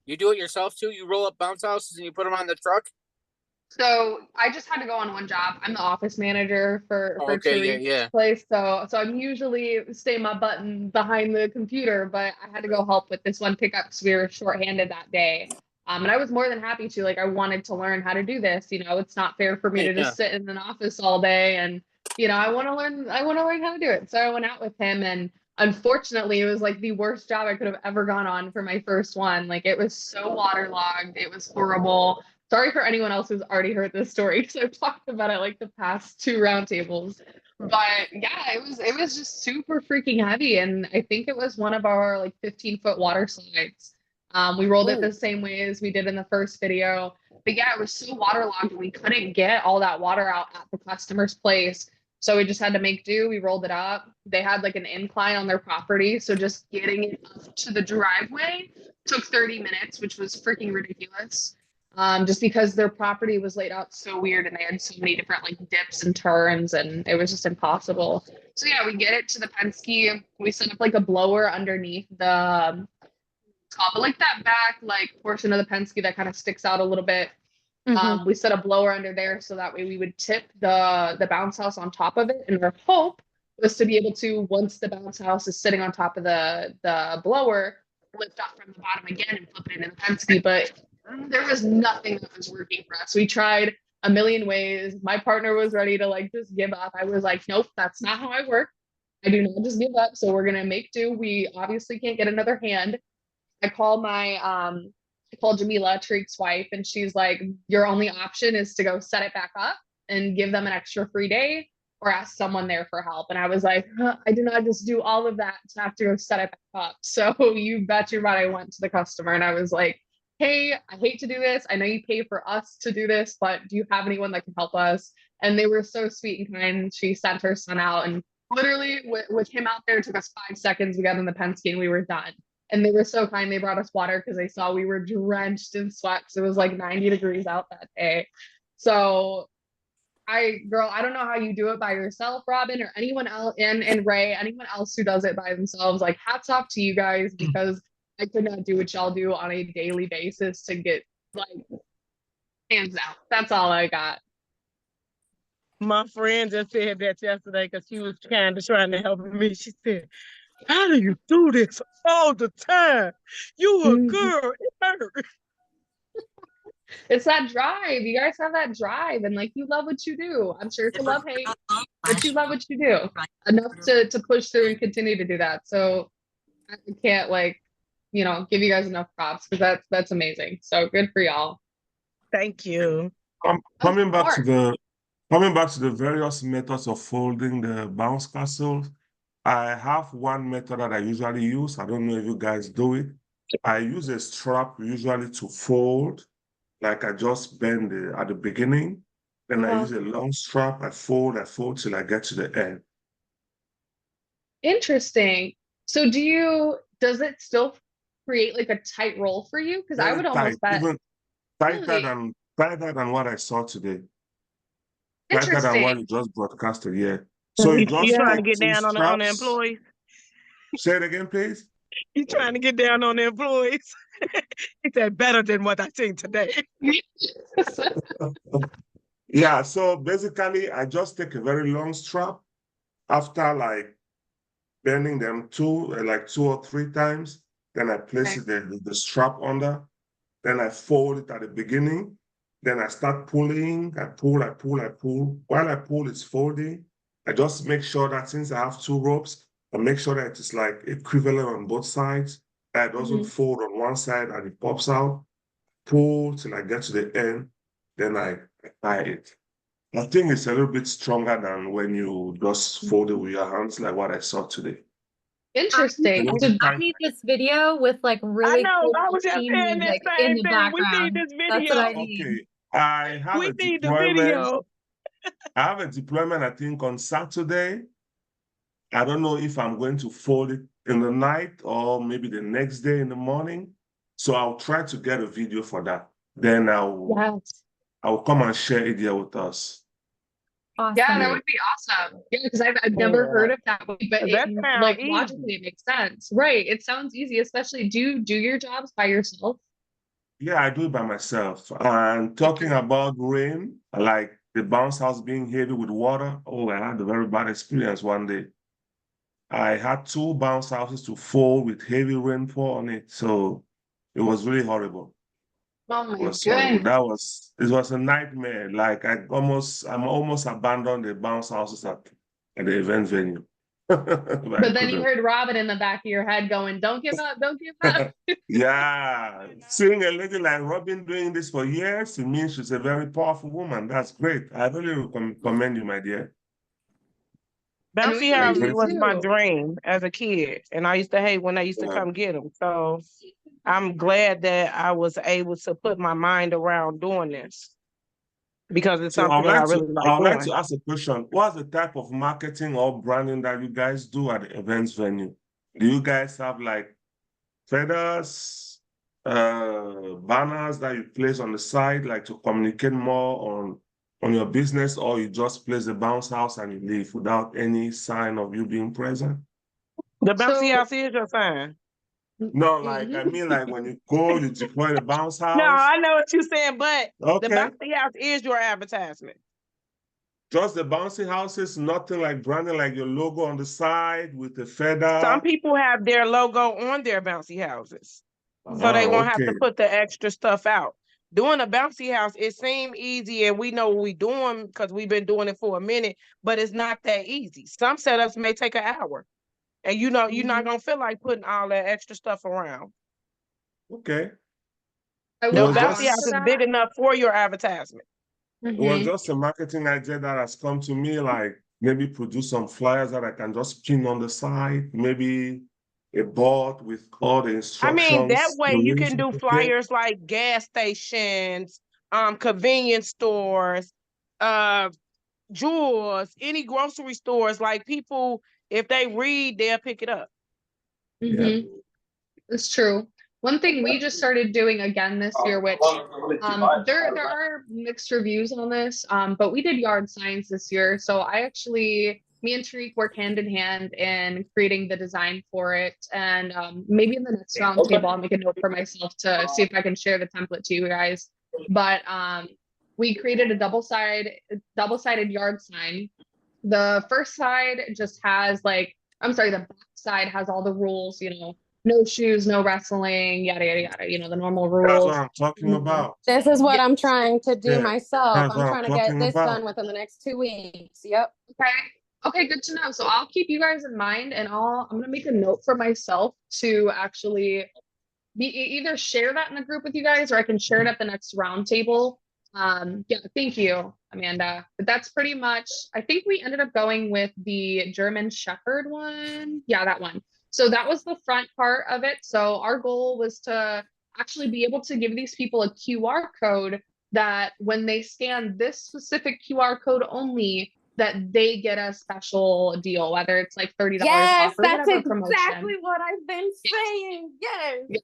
You do it yourself too? You roll up bounce houses and you put them on the truck? So I just had to go on one job. I'm the office manager for Oh, okay, yeah, Tariq's yeah. place. So I'm usually stay my button behind the computer, but I had to go help with this one pickup because we were shorthanded that day. And I was more than happy to. Like I wanted to learn how to do this. You know, it's not fair for me to Yeah. just sit in an office all day and you know, I want to learn how to do it. So I went out with him and unfortunately it was like the worst job I could have ever gone on for my first one. Like it was so waterlogged. It was horrible. Sorry for anyone else who's already heard this story because I've talked about it like the past 2 roundtables. But yeah, it was just super freaking heavy. And I think it was one of our like 15-foot water slides. We rolled it Ooh. the same way as we did in the first video. But yeah, it was so waterlogged we couldn't get all that water out at the customer's place. So we just had to make do. We rolled it up. They had like an incline on their property. So just getting it up to the driveway took 30 minutes, which was freaking ridiculous. Just because their property was laid out so weird and they had so many different like dips and turns and it was just impossible. So yeah, we get it to the Penske. We set up like a blower underneath the top, but like that back like portion of the Penske that kind of sticks out a little bit. Mhm. We set a blower under there so that way we would tip the bounce house on top of it. And our hope was to be able to, once the bounce house is sitting on top of the blower, lift up from the bottom again and flip it into the Penske. But there was nothing that was working for us. We tried a million ways. My partner was ready to like just give up. I was like, nope, that's not how I work. I do not just give up. So we're gonna make do. We obviously can't get another hand. I called I called Jamila, Tariq's wife, and she's like, your only option is to go set it back up and give them an extra free day or ask someone there for help. And I was like, I did not just do all of that to have to go set it back up. So you bet your butt I went to the customer and I was like, hey, I hate to do this. I know you pay for us to do this, but do you have anyone that can help us? And they were so sweet and kind. She sent her son out and literally with him out there, it took us 5 seconds. We got in the Penske and we were done. And they were so kind. They brought us water because they saw we were drenched in sweat. So it was like 90 degrees out that day. So girl, I don't know how you do it by yourself, Robin, or anyone else, and Ray, anyone else who does it by themselves. Like hats off to you guys because I could not do what y'all do on a daily basis to get like hands out. That's all I got. My friend just said that yesterday because she was kind of trying to help me. She said, how do you do this all the time? You a girl, it hurt. It's that drive. You guys have that drive and like you love what you do. I'm sure it's a love hate, but you love what you do enough to push through and continue to do that. So I can't like, give you guys enough props because that's amazing. So good for y'all. Thank you. Coming back to the various methods of folding the bounce castle, I have one method that I usually use. I don't know if you guys do it. I use a strap usually to fold. Like I just bend it at the beginning, then I use a long strap, I fold till I get to the end. Interesting. So does it still create like a tight roll for you? Because I Very would tight, almost bet. even tighter Really? than what I saw today. Tighter than what Interesting. you just broadcasted, yeah. So you just trying to take get two down on the straps. employees? Say it again, please. You trying to get down on the employees? He said better than what I seen today. Yeah, so basically I just take a very long strap after like bending them two or three times. Then I place the strap under. Then I fold it at the beginning. Then I start pulling. I pull. While I pull, it's folding. I just make sure that since I have two ropes, I make sure that it's like equivalent on both sides. That it doesn't fold on one side and it pops out. Pull till I get to the end. Then I tie it. I think it's a little bit stronger than when you just fold it with your hands, like what I saw today. Interesting. So I need this video with like really know, cool I was just theme saying music the in same the thing. We need background. this That's what I video. need. Okay, I have We a need the deployment. video. I have a deployment, I think, on Saturday. I don't know if I'm going to fold it in the night or maybe the next day in the morning. So I'll try to get a video for that. Then I'll come and share it here with us. Awesome. yeah, that would be awesome. Yeah, because I've never heard of that way, but That it, sounds like easy. logically it makes sense. Right. It sounds easy, especially do you do your jobs by yourself? Yeah, I do it by myself. And talking about rain, like the bounce house being heavy with water. Oh, I had a very bad experience one day. I had two bounce houses to fold with heavy rainfall on it. So it was really horrible. Oh my It was horrible. goodness. It was a nightmare. Like I'm almost abandoned the bounce houses at the event venue. But then you heard Robin in the back of your head going, don't give up, don't give up. Yeah, seeing a lady like Robin doing this for years, it means she's a very powerful woman. That's great. I really commend you, my dear. And Bouncy we houses do was my too. dream as a kid, and I used to hate when they used to Yeah. come get them. So I'm glad that I was able to put my mind around doing this because it's So something that I really like I would like doing. to ask a question. What's the type of marketing or branding that you guys do at the events venue? Do you guys have like feathers, banners that you place on the side, like to communicate more on your business, or you just place the bounce house and you leave without any sign of you being present? The bouncy So house is your sign. No, like I mean, like when you go, you deploy the bounce No, house. I know what you're saying, but the Okay, bouncy house is your advertisement. just the bouncy houses, nothing like branding, like your logo on the side with the feather. Some people have their logo on their bouncy houses, so they Oh, won't have okay. to put the extra stuff out. Doing a bouncy house, it seemed easy, and we know what we're doing because we've been doing it for a minute, but it's not that easy. Some setups may take an hour, and you know you're not gonna feel like putting all that extra stuff around. Okay. I It The will was add bouncy on house to is big that. enough for your advertisement. It was Mhm. just a marketing idea that has come to me, like maybe produce some flyers that I can just pin on the side, maybe a board with all the I mean, that instructions. way to you use can it, do okay? flyers like gas stations, convenience stores, uh, Jewels, any grocery stores. Like people, if they read, they'll pick it up. Yeah. Mhm. It's true. One thing we just started doing again this year, which there are mixed reviews on this, but we did yard signs this year. So me and Tariq work hand in hand in creating the design for it. And maybe in the next round table, I'll make a note for myself to see if I can share the template to you guys. But we created a double-sided yard sign. The first side just has the back side has all the rules, no shoes, no wrestling, yada yada yada, the normal That's rules. what I'm talking Mhm. about. This is what Yeah. I'm trying to do Yeah, myself. that's I'm what I'm trying to get talking this about. done within the next 2 weeks. Yep. Okay, good to know. So I'll keep you guys in mind, and I'm gonna make a note for myself to actually either share that in the group with you guys, or I can share it at the next roundtable. Yeah, thank you, Amanda. But that's pretty much. I think we ended up going with the German Shepherd one. Yeah, that one. So that was the front part of it. So our goal was to actually be able to give these people a QR code that when they scan this specific QR code only, that they get a special deal, whether it's like $30 Yes, off or that's whatever promotion. exactly what I've been saying. Yes.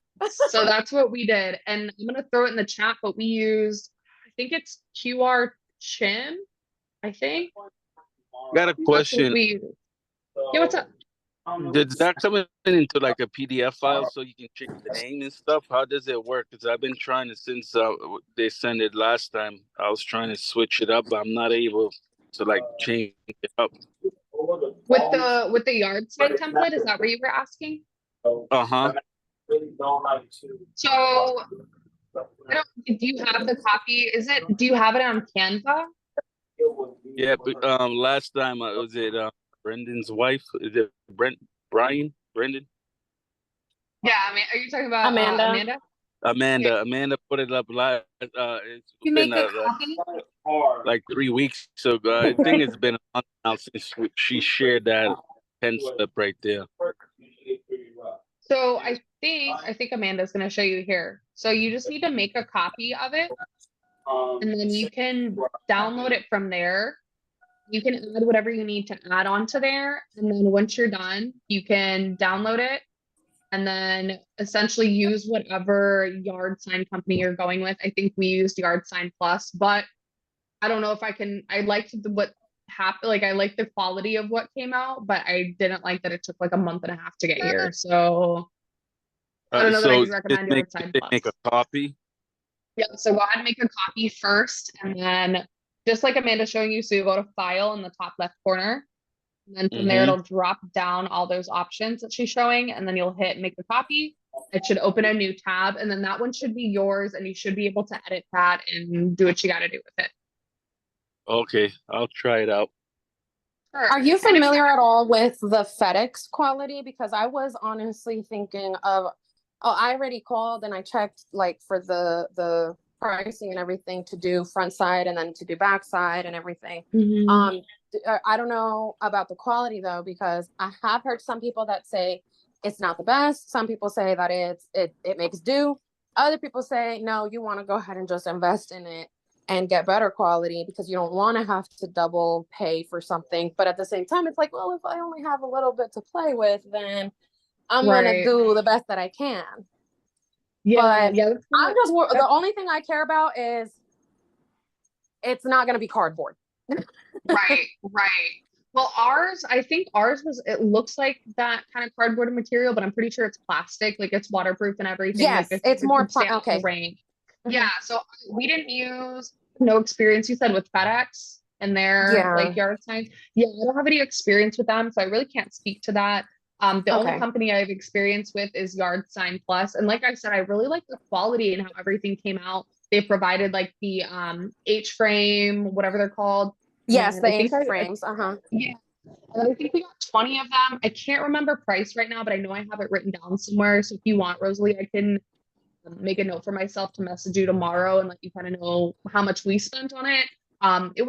So that's what we did. And I'm gonna throw it in the chat, but we used, I think it's QR Chim, I think. Got a That's what question. we used. Yeah, what's up? Does that come into like a PDF file so you can change the name and stuff? How does it work? Because I've been trying to since they sent it last time. I was trying to switch it up, but I'm not able to like change it up. With the yard sign template, is that what you were asking? Uh-huh. So do you have the copy? Do you have it on Canva? Yeah, but last time was it Brendan's wife? Is it Brendan? Yeah, I mean, are you talking about Amanda? Amanda? Amanda put it up live. It's You been make a copy? like 3 weeks ago. I think it's been a month now since she shared that pen slip right there. So I think Amanda's gonna show you here. So you just need to make a copy of it, and then you can download it from there. You can add whatever you need to add onto there, and then once you're done, you can download it, and then essentially use whatever yard sign company you're going with. I think we used Yard Sign Plus, but I don't know if I liked what happened. Like I liked the quality of what came out, but I didn't like that it took like a month and a half to get here. So I don't know that I So would recommend Yard Sign Plus. make a copy. Yeah, so go ahead and make a copy first, and then just like Amanda's showing you, so you go to File in the top left corner, and then from there it'll drop down all those options that she's showing, and then you'll hit Make a Copy. It should open a new tab, and then that one should be yours, and you should be able to edit that and do what you got to do with it. Okay, I'll try it out. Sure. Are you And if familiar at all with the FedEx quality? Because I was honestly thinking of, I already called and I checked like for the pricing and everything to do front side and then to do back side and everything. I don't know about the quality though, because I have heard some people that say it's not the best. Some people say that it makes do. Other people say, no, you want to go ahead and just invest in it and get better quality because you don't want to have to double pay for something. But at the same time, it's like, well, if I only have a little bit to play with, then I'm going to do the best that I can. But I'm just, the only thing I care about is it's not going to be cardboard. Right. Well, I think ours it looks like that kind of cardboard material, but I'm pretty sure it's plastic, like it's waterproof and everything. Yes, like it's more okay. Rain. Yeah, so we didn't use no experience, you said, with FedEx and their like yard signs. Yeah, I don't have any experience with them, so I really can't speak to that. The only company I have experience with is Yard Sign Plus. And like I said, I really like the quality and how everything came out. They provided like the H-frame, whatever they're called. Yes, the H-frames. Yeah. And I think we got 20 of them. I can't remember price right now, but I know I have it written down somewhere. So if you want, Rosalie, I can make a note for myself to message you tomorrow and let you kind of know how much we spent on it. It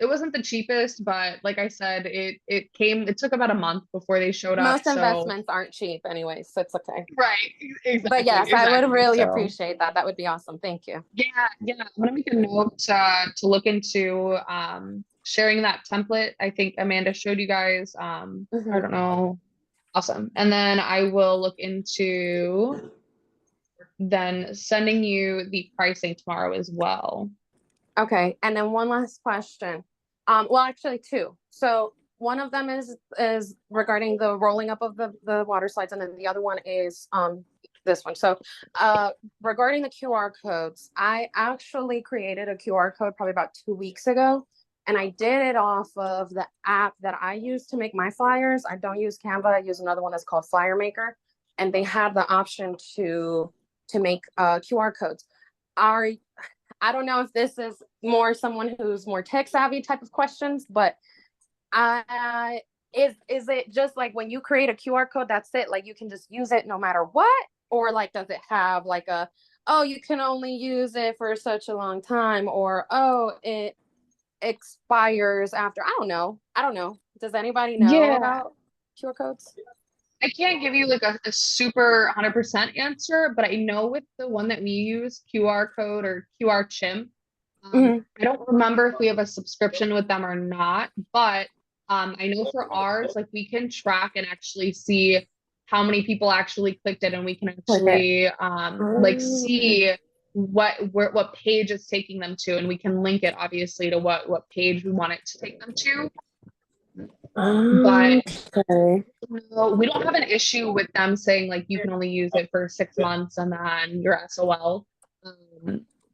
wasn't the cheapest, but like I said, it took about a month before they showed up. Most investments aren't cheap anyway, so it's okay. Right. Exactly. But yes, I would really appreciate that. That would be awesome. Thank you. Yeah. I'm gonna make a note to look into sharing that template. I think Amanda showed you guys. I don't know. Awesome. And then I will look into then sending you the pricing tomorrow as well. Okay. And then one last question. Well, actually two. So one of them is regarding the rolling up of the water slides, and then the other one is this one. So regarding the QR codes, I actually created a QR code probably about 2 weeks ago, and I did it off of the app that I use to make my flyers. I don't use Canva. I use another one that's called Flyer Maker, and they have the option to make QR codes. I don't know if this is more someone who's more tech savvy type of questions, but is it just like when you create a QR code, that's it? Like you can just use it no matter what? Or like, does it have like you can only use it for such a long time, or, it expires after, I don't know. Does anybody know about QR codes? I can't give you like a super 100% answer, but I know with the one that we use, QR code or QR Chimp, I don't remember if we have a subscription with them or not, but I know for ours, like we can track and actually see how many people actually clicked it, and we can actually like see what page it's taking them to, and we can link it obviously to what page we want it to take them to. But no, we don't have an issue with them saying like you can only use it for 6 months and then you're SOL.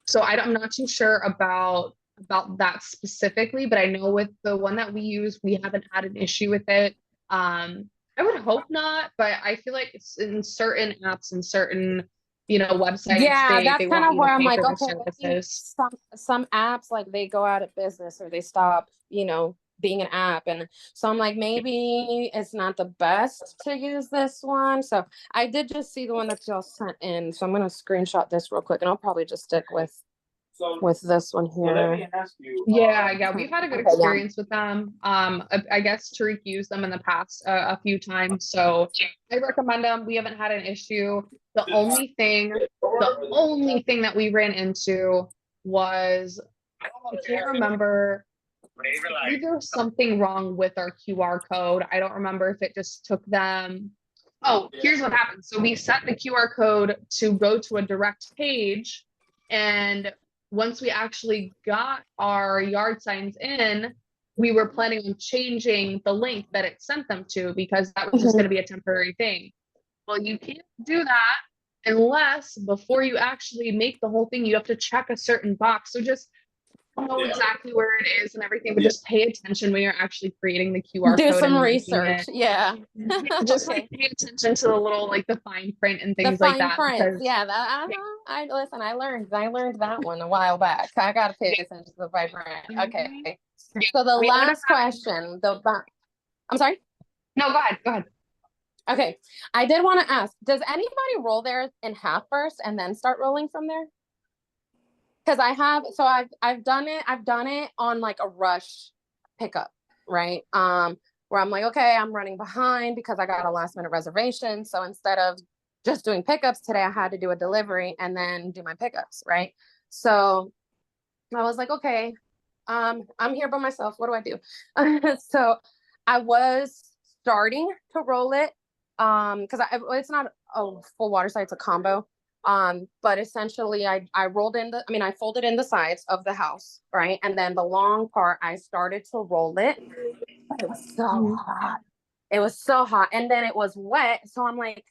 So I'm not too sure about that specifically, but I know with the one that we use, we haven't had an issue with it. I would hope not, but I feel like it's in certain apps and certain websites. Yeah, that's kind of where I'm like, okay, some apps like they go out of business or they stop, being an app, and so I'm like, maybe it's not the best to use this one. So I did just see the one that y'all sent in, so I'm gonna screenshot this real quick, and I'll probably just stick with this one here. Yeah, we've had a good experience with them. I guess Tariq used them in the past a few times, so I recommend them. We haven't had an issue. The only thing that we ran into was, I can't remember. I believe there was something wrong with our QR code. I don't remember if it just took them. Oh, here's what happened. So we set the QR code to go to a direct page, and once we actually got our yard signs in, we were planning on changing the link that it sent them to, because that was just going to be a temporary thing. Well, you can't do that unless before you actually make the whole thing, you have to check a certain box. So just know exactly where it is and everything, but just pay attention when you're actually creating the QR code. Do some research. Just like pay attention to the little like the fine print and things like that. Because, I learned that one a while back. I gotta pay attention to the fine print. Okay. So the last question, I'm sorry? No, go ahead. Okay. I did want to ask, does anybody roll theirs in half first and then start rolling from there? Because I've done it on like a rush pickup, right? Where I'm like, okay, I'm running behind because I got a last minute reservation. So instead of just doing pickups today, I had to do a delivery and then do my pickups, right? So I was like, okay, I'm here by myself. What do I do? So I was starting to roll it, because it's not a full water slide, it's a combo. But essentially I folded in the sides of the house, right? And then the long part, I started to roll it, but it was so hot. It was so hot. And then it was wet. So I'm like,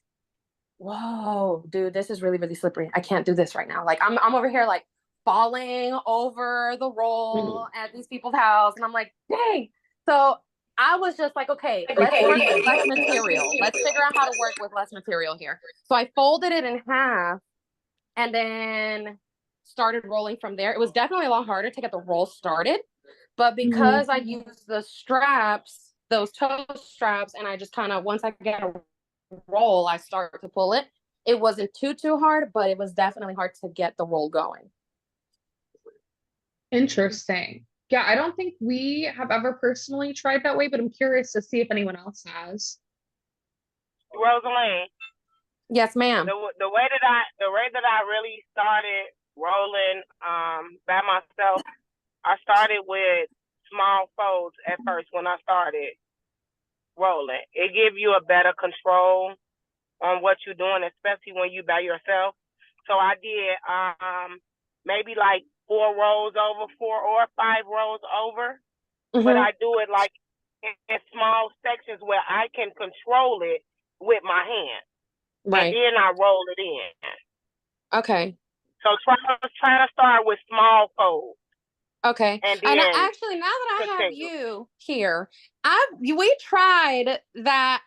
whoa, dude, this is really, really slippery. I can't do this right now. Like I'm over here like falling over the roll at these people's house. And I'm like, dang. So I was just like, okay, let's work with less material. Let's figure out how to work with less material here. So I folded it in half and then started rolling from there. It was definitely a lot harder to get the roll started, but because I used the straps, those toe straps, and I just kind of, once I get a roll, I start to pull it. It wasn't too hard, but it was definitely hard to get the roll going. Interesting. Yeah, I don't think we have ever personally tried that way, but I'm curious to see if anyone else has. Rosaline, Yes, ma'am. the way that I really started rolling by myself, I started with small folds at first when I started rolling. It gives you a better control on what you're doing, especially when you by yourself. So I did maybe like 4 rolls over, 4 or 5 rolls over, but I do it like in small sections where I can control it with my hand. Right. And then I roll it in. Okay. So try to start with small folds. Okay. And And then actually, now that I have continue. you here, we tried that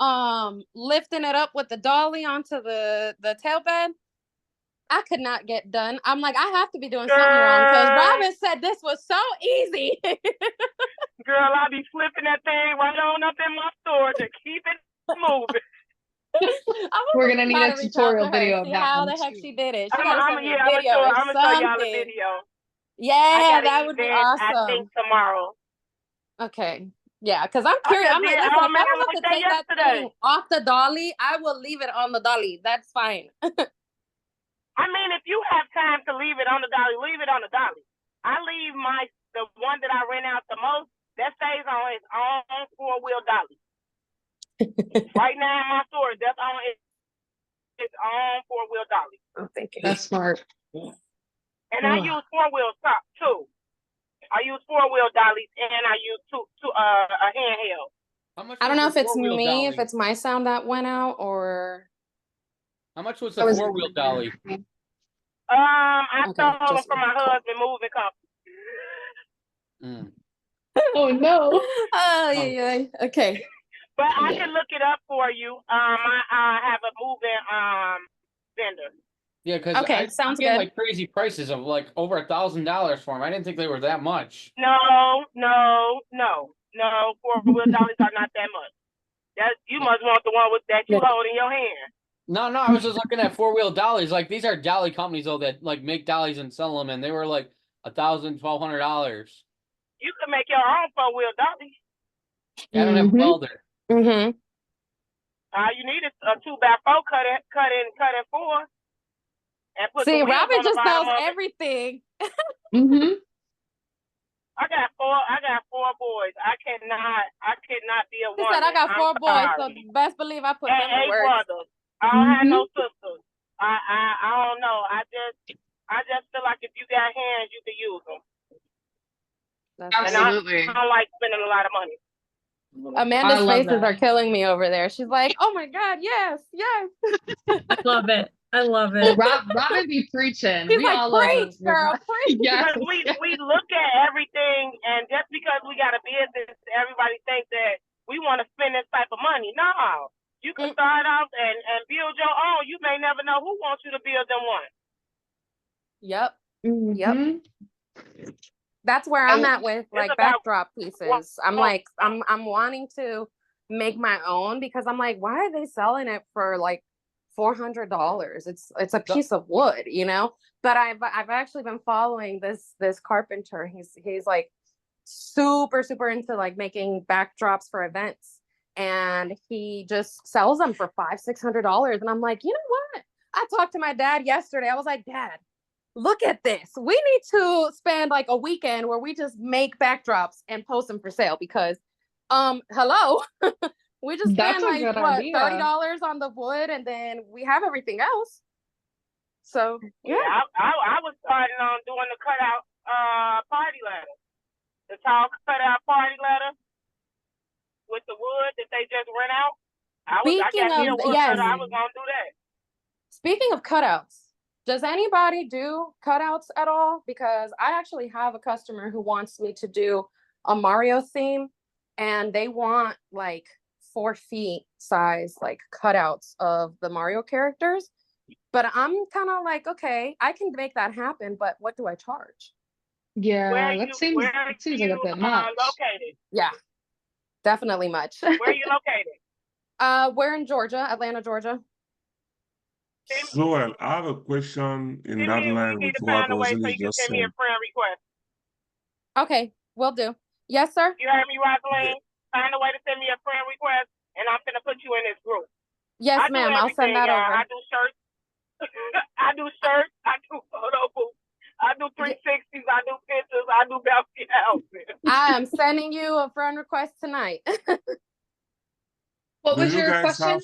lifting it up with the dolly onto the tail bed. I could not get done. I'm like, I have to be doing something wrong because Robin said this was so easy. Girl, I be flipping that thing right on up in my store to keep it moving. We're gonna need a Gotta reach out tutorial to her, video of see that how one the heck too. she did it. She I'm gotta send me a gonna video or show y'all a something. video. I Yeah, got that an would be event, I awesome. think tomorrow. Okay. Yeah, because I'm curious. I'm like, listen, if I don't have to take that thing off the dolly, I will leave it on the dolly. That's fine. I mean, if you have time to leave it on the dolly, leave it on the dolly. I leave the one that I rent out the most, that stays on its own 4-wheel dolly. Right now in my store, that's on its own 4-wheel dolly. Oh, thank you. That's smart. And I use 4-wheel top too. I use 4-wheel dollies and I use a handheld. How much I don't was know the if it's four-wheel me, dolly? if it's my sound that went out, or How much was the 4-wheel dolly? I Okay, stole them just from my cool. husband moving company. Oh no. Oh yeah. Okay. But I can look it up for you. I have a moving vendor. Yeah, because Okay, sounds get good. like crazy prices of like over $1,000 for them. I didn't think they were that much. No. 4-wheel dollies are not that much. That you must want the one with that you hold in your hand. No, I was just looking at 4-wheel dollies. Like these are dolly companies though that like make dollies and sell them, and they were like $1,000, $1,200. You can make your own 4-wheel dolly. I don't have a welder. Mm-hmm. All you need is a 2x4 cut in 4. And put See, the wheels Robin on the just bottom sells of it. everything. I got 4 boys. I cannot be a He woman. said I got 4 boys, so sorry. best believe I put them And to 8 work. brothers. I don't have no sisters. I don't know. I just feel like if you got hands, you can use them. Absolutely. And I don't like spending a lot of money. Amanda's I love faces that. are killing me over there. She's like, "Oh my God, yes." I love it. I love Well, it. Robin be preaching. She's We like, all love "Preach, it. girl, preach." Yes. Because we look at everything, and just because we got a business, everybody thinks that we want to spend this type of money. No. You can start off and build your own. You may never know who wants you to build them one. Yep. Mhm. Yep. That's where I'm at with like about- backdrop pieces. I'm like, I'm wanting to make my own because I'm like, why are they selling it for like $400. It's a So- piece of wood, you know. But I've actually been following this carpenter. He's like super into like making backdrops for events, and he just sells them for $500-600. And I'm like, you know what? I talked to my dad yesterday. I was like, Dad, look at this. We need to spend like a weekend where we just make backdrops and post them for sale because, hello, we just That's spend a like good what idea. $30 on the wood, and then we have everything else. So yeah, I was starting on doing the cutout party letter, the tall cutout party letter with the wood that they just rent out. I Speaking got me a of- wood yes. cutter. I was gonna do that. speaking of cutouts, does anybody do cutouts at all? Because I actually have a customer who wants me to do a Mario theme, and they want like 4 feet size like cutouts of the Mario characters. But I'm kind of like, okay, I can make that happen, but what do I charge? Yeah, that seems like a bit much. Located? Yeah, definitely much. Where are you located? We're in Georgia, Atlanta, Georgia. Joel, I have a question in that line We need with to what find a way so Rosalie you can just send me said. a friend request. Okay, will do. Yes, sir. You heard me, Rosaline? Find a way to send me a friend request, and I'm gonna put you in this group. Yes, I do ma'am. I'll send everything, that y'all. over. I do shirts. I do shirts. I do photo booths. I do 360s. I do pictures. I do bouncy houses. I am sending you a friend request tonight. What Do was you your guys question?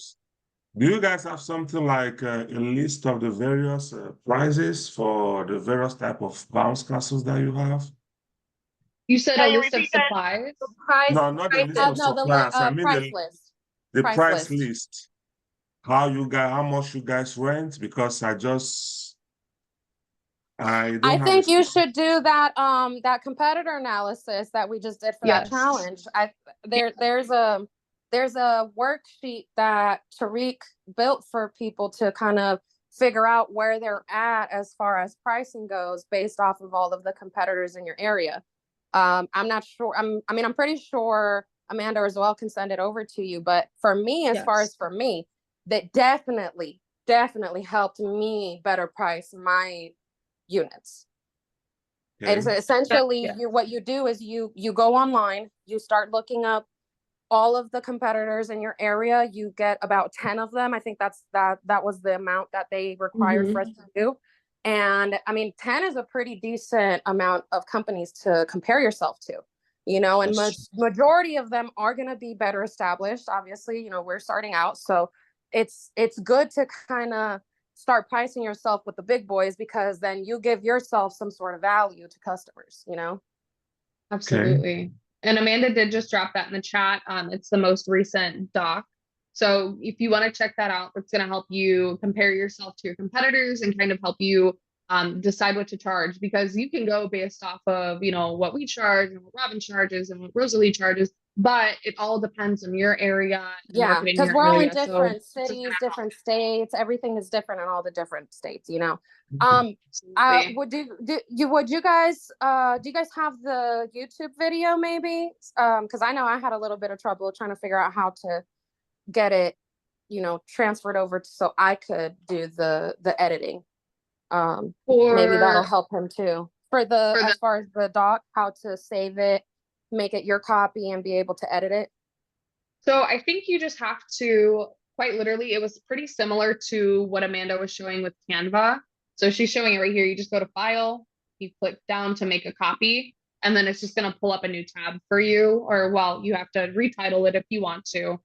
do you guys have something like a list of the various prices for the various type of bounce castles that you have? You said Can a you list of repeat that? supplies. Price, No, not the list no, of the suppliers. I mean price list. the Price price list. list. How much you guys rent? Because I don't I have think a you should do that that competitor analysis that we just did for that Yes. challenge. There's a worksheet that Tariq built for people to kind of figure out where they're at as far as pricing goes based off of all of the competitors in your area. I'm not sure. I'm pretty sure Amanda as well can send it over to you. But for me, as far Yes. as for me, that definitely helped me better price my units. And so Okay. essentially Yeah. what you do is you go online, you start looking up all of the competitors in your area. You get about 10 of them. I think that was the amount that they required for us to do. And I mean, 10 is a pretty decent amount of companies to compare yourself to, you know, and majority of them are going to be better established. Obviously, you know, we're starting out, so it's good to kind of start pricing yourself with the big boys, because then you give yourself some sort of value to customers, you know? Absolutely. And Amanda did just drop that in the chat. It's the most recent doc. So if you want to check that out, it's going to help you compare yourself to your competitors and kind of help you decide what to charge, because you can go based off of, you know, what we charge and what Robin charges and what Rosalie charges, but it all depends on your area. And Yeah, market in because your we're all in area. So different it's just cities, gonna different states. Everything is different in all the different states, you know. Absolutely. Would you guys do you guys have the YouTube video maybe? Because I know I had a little bit of trouble trying to figure out how to get it, you know, transferred over so I could do the editing. Maybe that'll help him too. As far as the doc, how to save it, make it your copy and be able to edit it. So I think you just have to, quite literally, it was pretty similar to what Amanda was showing with Canva. So she's showing it right here. You just go to File, you click down to make a copy, and then it's just going to pull up a new tab for you. Or, well, you have to retitle it if you want to.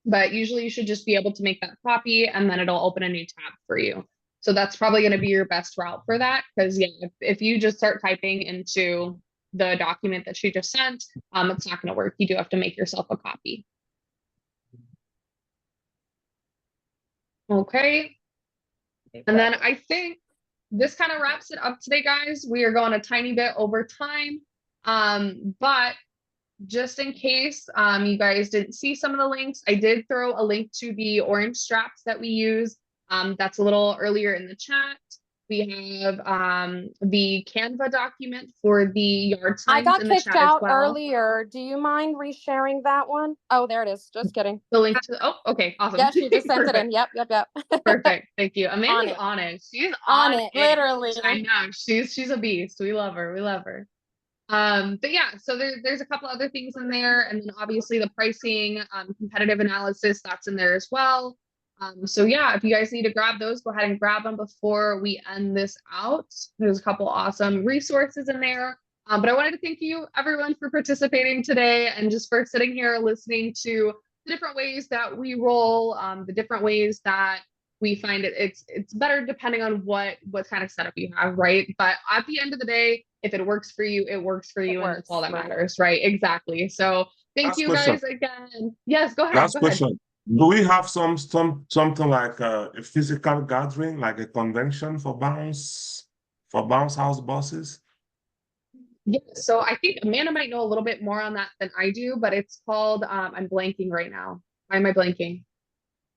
But usually you should just be able to make that copy, and then it'll open a new tab for you. So that's probably going to be your best route for that. Because yeah, if you just start typing into the document that she just sent, it's not going to work. You do have to make yourself a copy. Okay. And then I think this kind of wraps it up today, guys. We are going a tiny bit over time. But just in case you guys didn't see some of the links, I did throw a link to the orange straps that we use. That's a little earlier in the chat. We have the Canva document for the yard signs I got in the kicked chat as out well. earlier. Do you mind resharing that one? Oh, there it is. Just kidding. The link to okay, awesome. Yeah, she just sent it in. Perfect. Yep. Perfect. Thank you. Amanda's it. on it. She's On on it, literally. I know. She's a beast. We love her. We love her. But yeah, so there's a couple other things in there, and then obviously the pricing, competitive analysis, that's in there as well. So yeah, if you guys need to grab those, go ahead and grab them before we end this out. There's a couple awesome resources in there. But I wanted to thank you everyone for participating today and just for sitting here listening to the different ways that we roll, the different ways that we find it's better depending on what kind of setup you have, right? But at the end of the day, if it works for you, it works for you, and that's all that matters, right? Exactly. So thank you guys again. Yes, go ahead. Last question. Do we have something like a physical gathering, like a convention for bounce house bosses? Yeah, so I think Amanda might know a little bit more on that than I do, but it's called I'm blanking right now. Why am I blanking?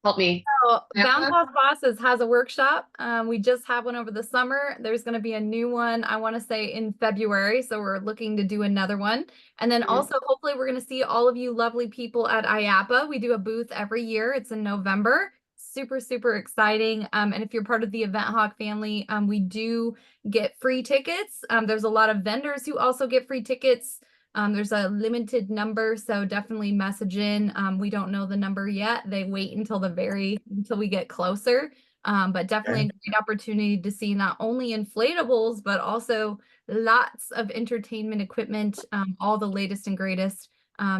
Help me. So Bounce House Bosses has a workshop. We just had one over the summer. There's going to be a new one, I want to say in February. So we're looking to do another one. And then also, hopefully, we're going to see all of you lovely people at IAAPA. We do a booth every year. It's in November. Super, super exciting. And if you're part of the Event Hawk family, we do get free tickets. There's a lot of vendors who also get free tickets. There's a limited number, so definitely message in. We don't know the number yet. They wait until we get closer. But definitely a great opportunity to see not only inflatables, but also lots of entertainment equipment, all the latest and greatest.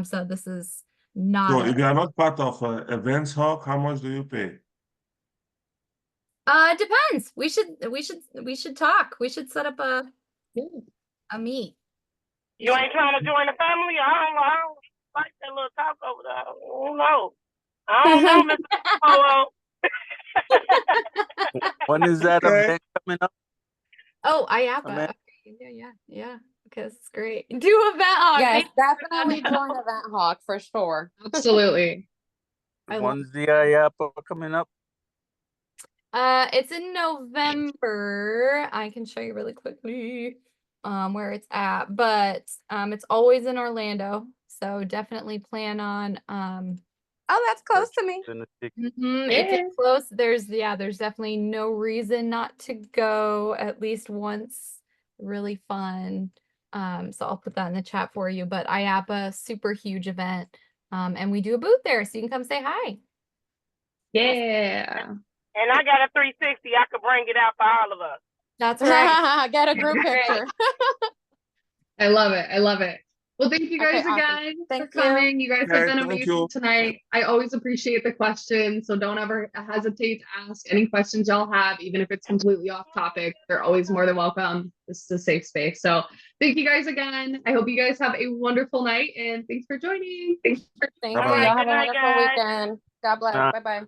So this is not. So if you are not part of Events Hawk, how much do you pay? It depends. We should talk. We should set up a meet. You ain't trying to join the family? I don't like that little talk over there. I don't know. I don't know, Mr. Polo. When is that event coming up? Oh, IAAPA. Okay. Yeah. Okay, this is great. Do Event Hawk. Yes, definitely join Event Hawk for sure. Absolutely. When's the IAAPA coming up? It's in November. I can show you really quickly where it's at, but it's always in Orlando. So definitely plan on oh, that's close to me. It's close. There's definitely no reason not to go at least once. Really fun. So I'll put that in the chat for you. But IAAPA, super huge event. And we do a booth there, so you can come say hi. Yeah. And I got a 360. I could bring it out for all of us. That's right. Get a group picture. I love it. I love it. Well, thank you guys Okay, awesome. again Thank for coming. You guys have been Thank amazing you. tonight. I always appreciate the questions, so don't ever hesitate to ask any questions y'all have, even if it's completely off topic. They're always more than welcome. This is a safe space. So thank you guys again. I hope you guys have a wonderful night, and thanks for joining. Thank you. Bye-bye. Y'all have a Good night, wonderful guys. weekend. God bless. Bye. Bye-bye.